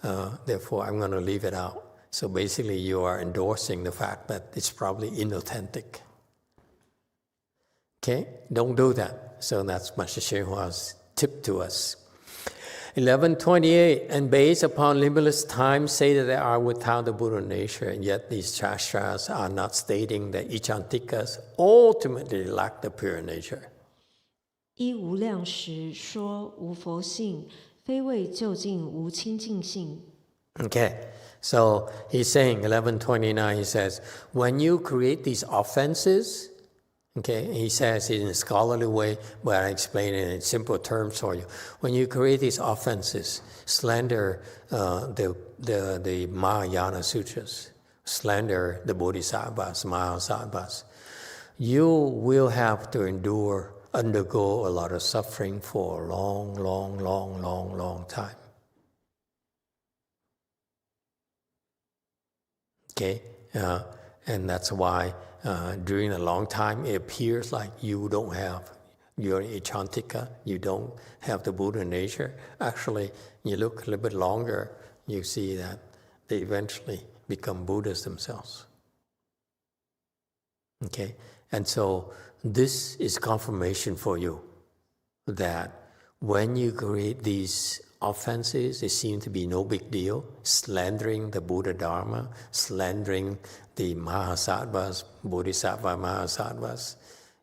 I'm going to leave it out. So basically, you are endorsing the fact that it's probably inauthentic. Okay, don't do that. So that's Master Shenhua's tip to us. 1128, and based upon limitless time, say that they are without the Buddha nature, and yet these shastras are not stating that Ichantikas ultimately lack the pure nature. 依无量时说无佛性，非为究竟无清净性。 Okay, so he's saying, 1129, he says, when you create these offenses, okay, he says it in a scholarly way, but I explain it in simple terms for you. When you create these offenses, slander the Mahayana sutras, slander the Bodhisattvas, Mahasattvas, you will have to undergo a lot of suffering for a long time. Okay, and that's why during a long time it appears like you're Ichantika, you don't have the Buddha nature. Actually, you look a little bit longer, you see that they eventually become Buddhas themselves. Okay, and so this is confirmation for you that when you create these offenses, it seems to be no big deal. Slandering the Buddha Dharma, slandering the Mahasattvas, Bodhisattva Mahasattvas,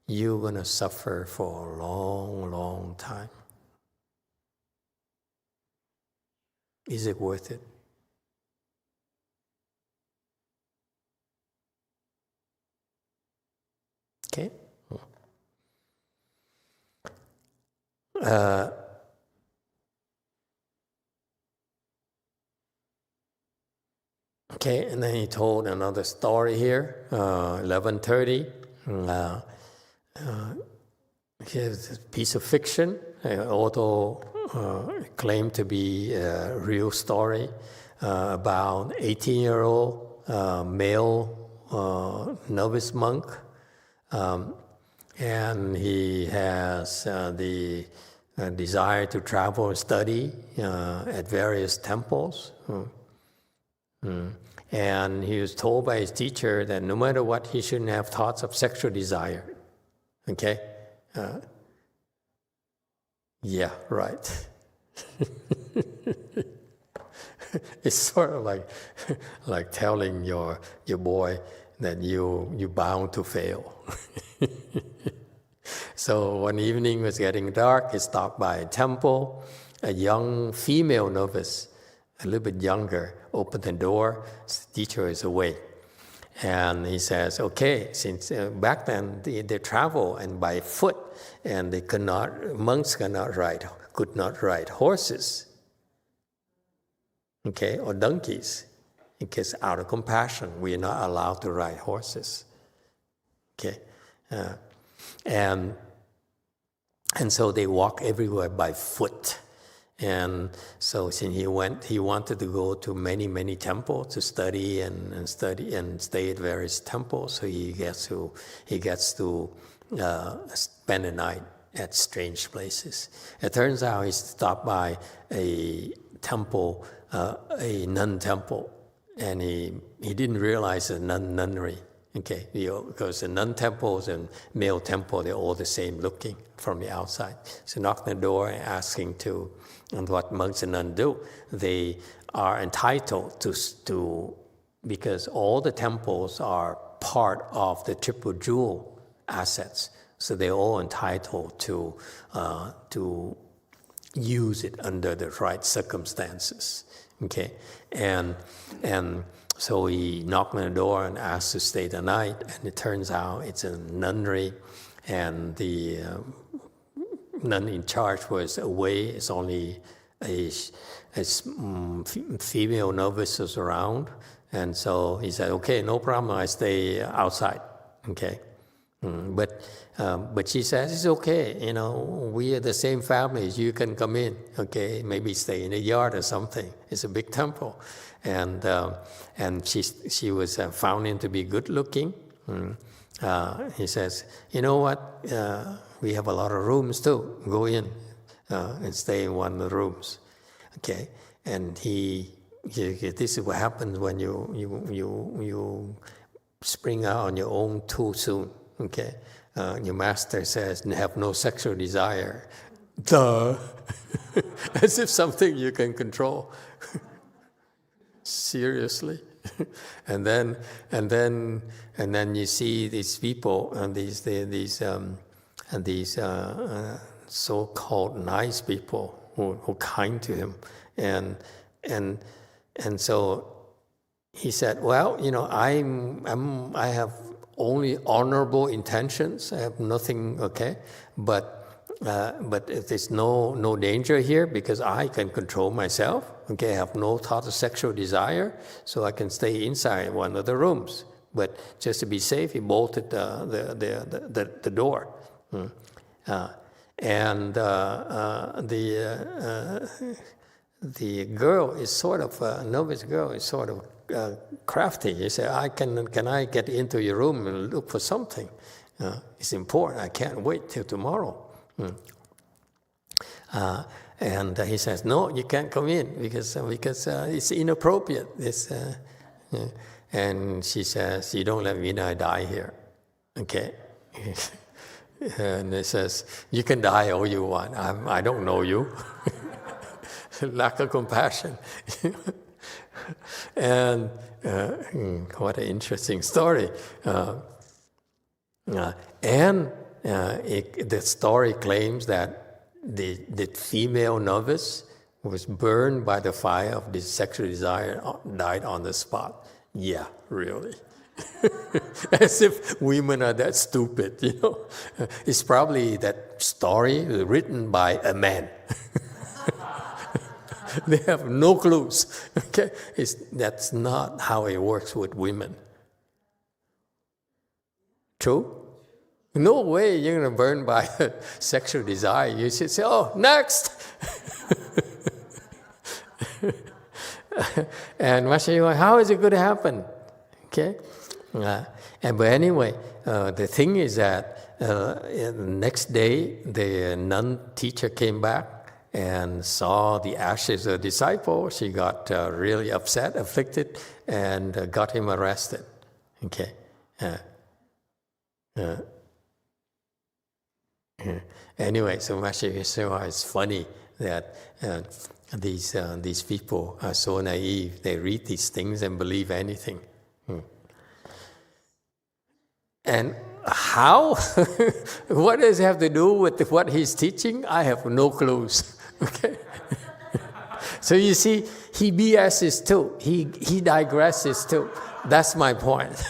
you're going to suffer for a long time. Is it worth it? Okay. Okay, and then he told another story here, 1130. Here's a piece of fiction, although claimed to be a real story about 18-year-old male novice monk. And he has the desire to travel and study at various temples. And he was told by his teacher that no matter what, he shouldn't have thoughts of sexual desire. Okay? Yeah, right. It's sort of like telling your boy that you're bound to fail. So one evening it was getting dark, he stopped by a temple. A young female novice, a little bit younger, opened the door. His teacher is away. And he says, okay, since back then they travel and by foot, and monks could not ride horses, okay, or donkeys, because out of compassion, we are not allowed to ride horses. Okay, and so they walk everywhere by foot. And so since he wanted to go to many temples to study and stay at various temples. So he gets to spend the night at strange places. It turns out he stopped by a temple, a nun temple, and he didn't realize a nunnery. Okay, because the nun temples and male temple, they're all the same looking from the outside. So knock on the door and asking to, and what monks and nuns do, they are entitled to because all the temples are part of the triple jewel assets. So they're all entitled to use it under the right circumstances. Okay, and so he knocked on the door and asked to stay the night, and it turns out it's a nunnery, and the nun in charge was away. It's only a female novice was around, and so he said, "Okay, no problem. I stay outside." Okay, but she says it's okay. We are the same family. You can come in. Okay, maybe stay in the yard or something. It's a big temple. And she was found in to be good looking. He says, "You know what? We have a lot of rooms too. Go in and stay in one of the rooms." Okay, and this is what happens when you spring out on your own too soon. Okay, your master says have no sexual desire. Duh, as if something you can control. Seriously. and then you see these people and these so-called nice people who are kind to him, and so he said, "Well, I have only honorable intentions. I have nothing. Okay, but if there's no danger here because I can control myself. Okay, I have no thought of sexual desire, so I can stay inside one of the rooms. But just to be safe, he bolted the door. And the girl is sort of novice girl is sort of crafty. He said, "Can I get into your room and look for something? It's important. I can't wait till tomorrow." And he says, "No, you can't come in because it's inappropriate." And she says, "You don't let me know I die here." Okay. And he says, "You can die all you want. I don't know you." Lack of compassion. And what an interesting story. The story claims that the female novice who was burned by the fire of this sexual desire died on the spot. Yeah, really. As if women are that stupid, It's probably that story written by a man. They have no clues. Okay, that's not how it works with women. True? No way you're going to burn by sexual desire. You should say, "Oh, next." And Master, how is it going to happen? Okay. But anyway, the thing is that the next day, the nun teacher came back and saw the ashes of the disciple. She got really upset, afflicted, and got him arrested. Okay. Anyway, so Master Yeshua, it's funny that these people are so naive. They read these things and believe anything. And how? What does it have to do with what he's teaching? I have no clues. Okay. So you see, he BS's too. He digresses too. That's my point.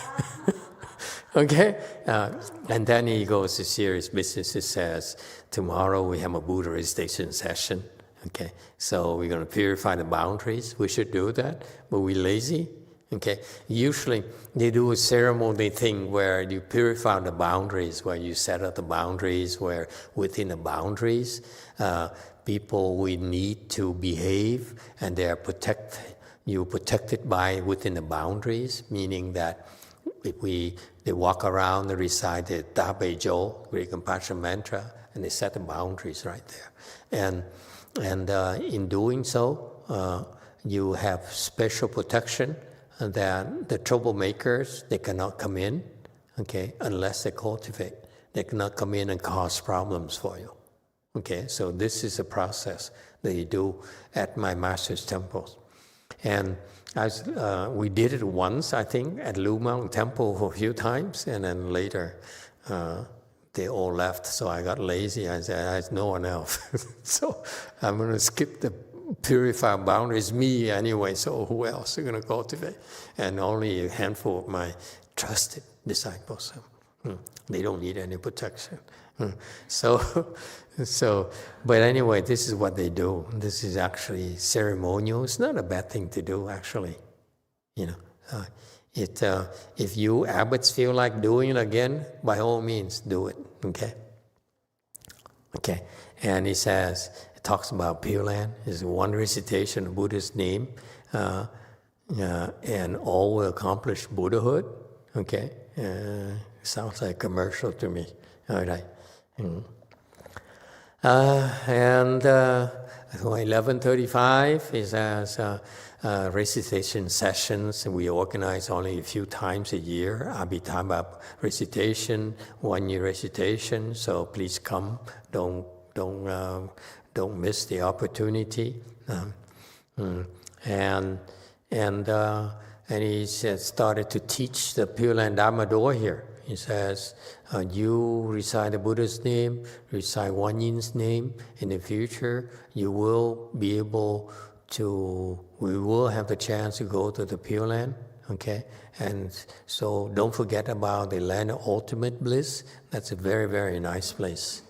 Okay? And then he goes to serious business. He says, "Tomorrow we have a Buddhaization session. Okay? So we're going to purify the boundaries. We should do that. But we're lazy. Okay, usually they do a ceremony thing where you purify the boundaries, where you set up the boundaries, where within the boundaries, people will need to behave, and they are protected by within the boundaries, meaning that if they walk around, they recite the Dabejo, Great Compassion Mantra, and they set the boundaries right there. And in doing so, you have special protection that the troublemakers, they cannot come in, okay, unless they cultivate. They cannot come in and cause problems for you. Okay, so this is a process that you do at my master's temples. And we did it once, I think, at Lu Mountain Temple for a few times, and then later they all left, so I got lazy. I said, there's no one else. So I'm going to skip the purify boundaries, me anyway, so who else are going to cultivate? And only a handful of my trusted disciples. They don't need any protection. So, but anyway, this is what they do. This is actually ceremonial. It's not a bad thing to do, actually. You know, if you abbots feel like doing it again, by all means, do it. Okay. Okay. And he says, it talks about Pure Land. It's one recitation of Buddha's name, and all will accomplish Buddhahood. Okay. Sounds like a commercial to me. All right. And 11:35 is as recitation sessions. We organize only a few times a year. Abhidhamma recitation, 1 year recitation. So please come. Don't miss the opportunity. And he started to teach the Pure Land Dharma door here. He says, you recite the Buddha's name, recite Wan Yin's name. In the future, you will be able to, we will have the chance to go to the Pure Land, okay? And so don't forget about the land of ultimate bliss. That's a very, very nice place.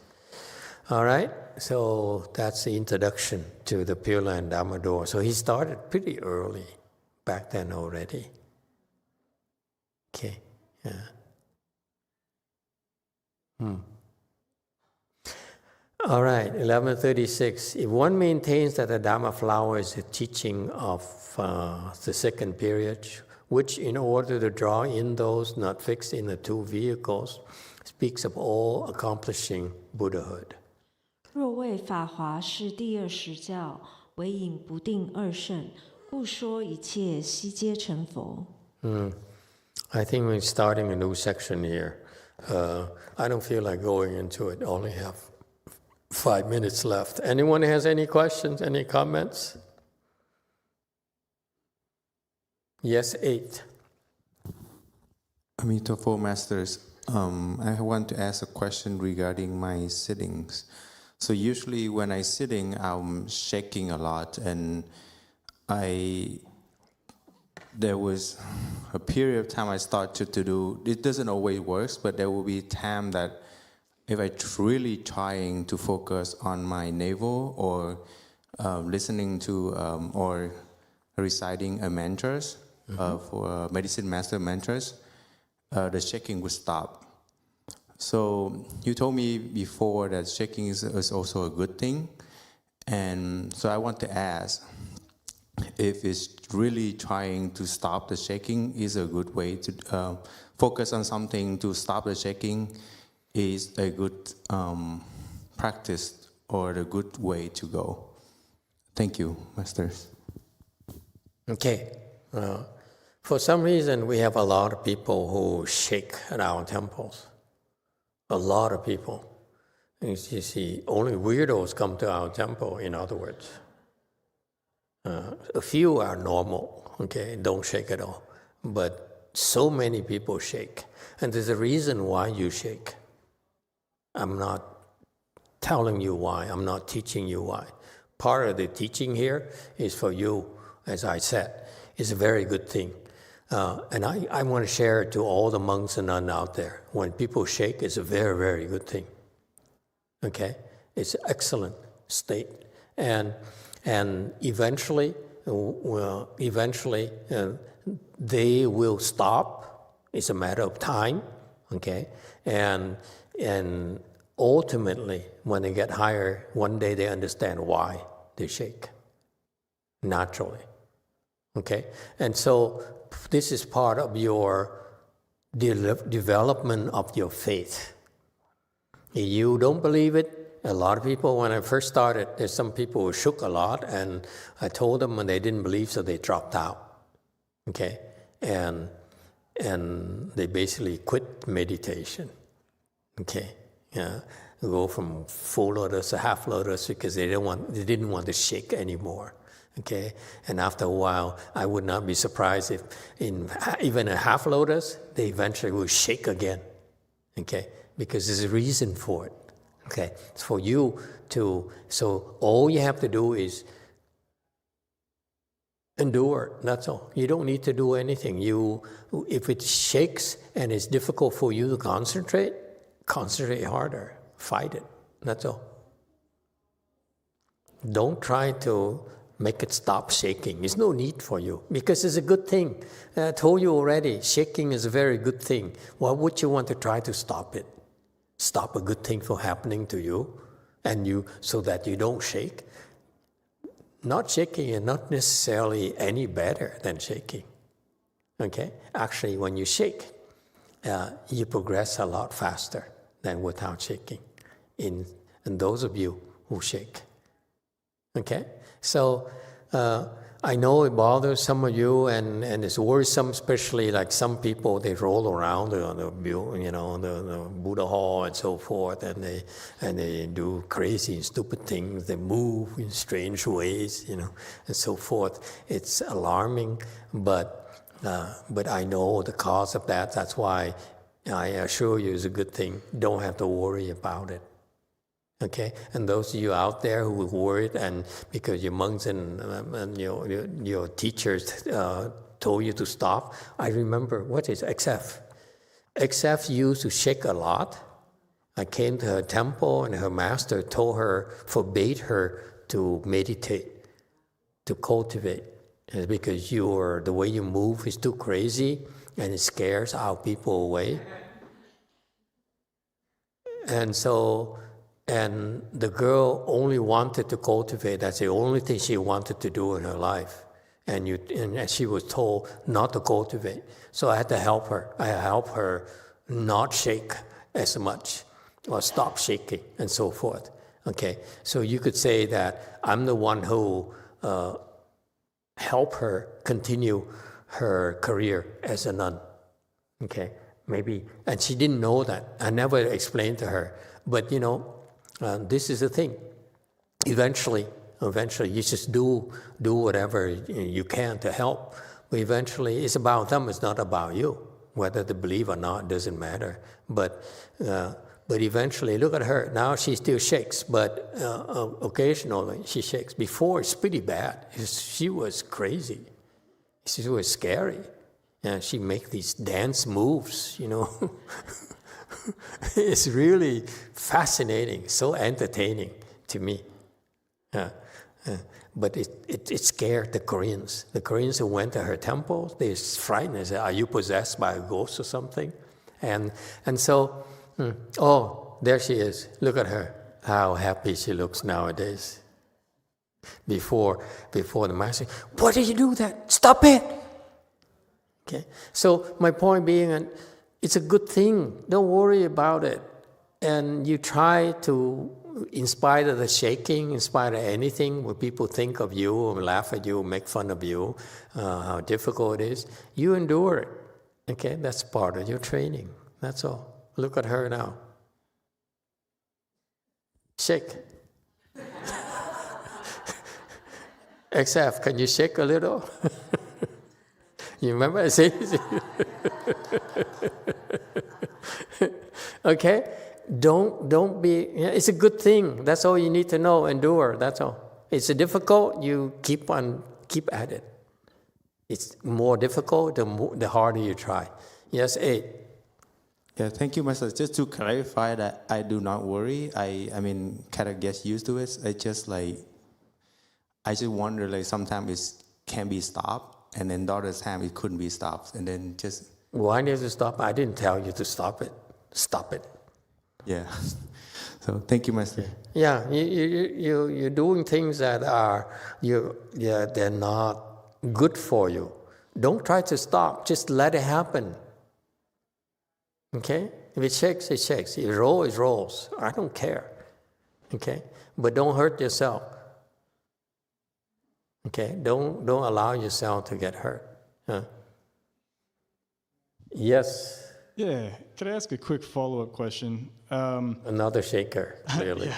All right, so that's the introduction to the Pure Land Dharma door. So he started pretty early back then already. Okay, yeah. All right, 11:36. If one maintains that the Dharma flower is a teaching of the second period, which in order to draw in those not fixed in the two vehicles, speaks of all accomplishing Buddhahood. 若谓法华是第二实教，唯引不定二圣，故说一切悉皆成佛。I think we're starting a new section here. I don't feel like going into it. Only have 5 minutes left. Anyone has any questions, any comments? Yes, 8. Amitabha Masters, I want to ask a question regarding my sittings. So usually when I'm sitting, I'm shaking a lot, and there was a period of time I started to do, it doesn't always work, but there will be time that if I'm really trying to focus on my navel or listening to or reciting a mantras for medicine master mantras, the shaking would stop. So you told me before that shaking is also a good thing, and so I want to ask, if it's really trying to stop the shaking is a good way to focus on something to stop the shaking is a good practice or a good way to go. Thank you, Masters. Okay. For some reason, we have a lot of people who shake at our temples. A lot of people. You see, only weirdos come to our temple, in other words. A few are normal, okay, don't shake at all. But so many people shake. And there's a reason why you shake. I'm not telling you why, I'm not teaching you why. Part of the teaching here is for you, as I said. It's a very good thing. And I want to share it to all the monks and nuns out there. When people shake, it's a very, very good thing. Okay? It's an excellent state. And eventually, they will stop. It's a matter of time, okay? And ultimately, when they get higher, one day they understand why they shake naturally, okay? And so this is part of your development of your faith. If you don't believe it, a lot of people, when I first started, there's some people who shook a lot, and I told them when they didn't believe, so they dropped out, okay? And they basically quit meditation, okay? Yeah, go from full lotus to half lotus because they didn't want to shake anymore, okay? And after a while, I would not be surprised if in even a half lotus, they eventually will shake again, okay? Because there's a reason for it. Okay, it's for you to, so all you have to do is endure, that's all. You don't need to do anything. If it shakes and it's difficult for you to concentrate harder, fight it, that's all. Don't try to make it stop shaking. There's no need for you, because it's a good thing. I told you already, shaking is a very good thing. Why would you want to try to stop it? Stop a good thing from happening to you, and so that you don't shake. Not shaking is not necessarily any better than shaking. Okay? Actually, when you shake, you progress a lot faster than without shaking. In those of you who shake. Okay? So I know it bothers some of you, and it's worrisome, especially like some people, they roll around on the Buddha hall and so forth, and they do crazy and stupid things. They move in strange ways, and so forth. It's alarming, but I know the cause of that. That's why I assure you it's a good thing. Don't have to worry about it. Okay, and those of you out there who are worried, and because your monks and your teachers told you to stop, I remember, what is XF? XF used to shake a lot. I came to her temple, and her master forbade her to meditate, to cultivate, because the way you move is too crazy, and it scares our people away. And the girl only wanted to cultivate. That's the only thing she wanted to do in her life. And she was told not to cultivate. So I had to help her. I helped her not shake as much, or stop shaking, and so forth. Okay, so you could say that I'm the one who helped her continue her career as a nun. Okay, maybe. And she didn't know that. I never explained to her. But this is the thing. Eventually, you just do whatever you can to help. But eventually, it's about them. It's not about you. Whether they believe or not doesn't matter. But eventually, look at her. Now she still shakes, but occasionally she shakes. Before, it's pretty bad. She was crazy. She was scary. She make these dance moves, It's really fascinating, so entertaining to me. But it scared the Koreans. The Koreans who went to her temple, they frightened. They said, "Are you possessed by a ghost or something?" And so, there she is. Look at her, how happy she looks nowadays. Before the master, "Why did you do that? Stop it!" Okay. So my point being, it's a good thing. Don't worry about it. And you try to, in spite of the shaking, in spite of anything, when people think of you or laugh at you or make fun of you, how difficult it is, you endure it. Okay, that's part of your training. That's all. Look at her now. Shake. XF, can you shake a little? You remember I said? Okay? Don't be, it's a good thing. That's all you need to know. Endure, that's all. It's difficult, you keep at it. It's more difficult, the harder you try. Yes, 8. Yeah, thank you, Master. Just to clarify that I do not worry. I mean, kind of get used to it. I just wonder, sometimes it can be stopped. and then the other time it couldn't be stopped, and then just Why did you stop? I didn't tell you to stop it. Stop it. yeah. So thank you, Master. Yeah, you're doing things that are they're not good for you. Don't try to stop. Just let it happen. Okay? If it shakes, it shakes. If it rolls, it rolls. I don't care. Okay? But don't hurt yourself. Okay? Don't allow yourself to get hurt. Yes. Yeah. Could I ask a quick follow-up question? Another shaker, clearly.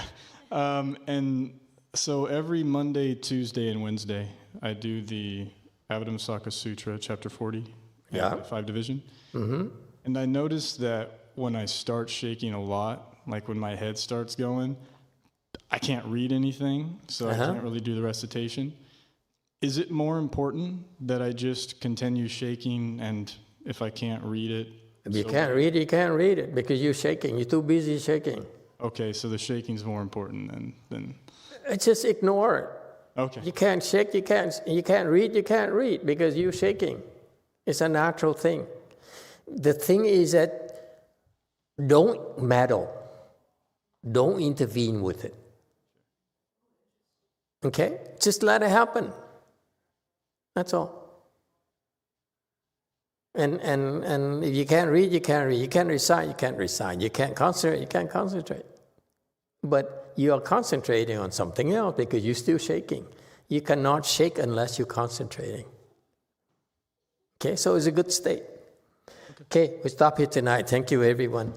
And so every Monday, Tuesday, and Wednesday, I do the Avatamsaka Sutra, Chapter 40, Yeah. the 5 division. Mm-hmm. And I noticed that when I start shaking a lot, like when my head starts going, I can't read anything, so I can't really do the recitation. Is it more important that I just continue shaking, and if I can't read it? If you can't read it, you can't read it because you're shaking. You're too busy shaking. Okay, so the shaking's more important than Just ignore it. okay. You can't shake, you can't read because you're shaking. It's a natural thing. The thing is that don't meddle. Don't intervene with it. Okay? Just let it happen. That's all. And if you can't read, you can't read. You can't recite, you can't recite. You can't concentrate, you can't concentrate. But you are concentrating on something else because you're still shaking. You cannot shake unless you're concentrating. Okay, so it's a good state. Okay, we stop here tonight. Thank you, everyone.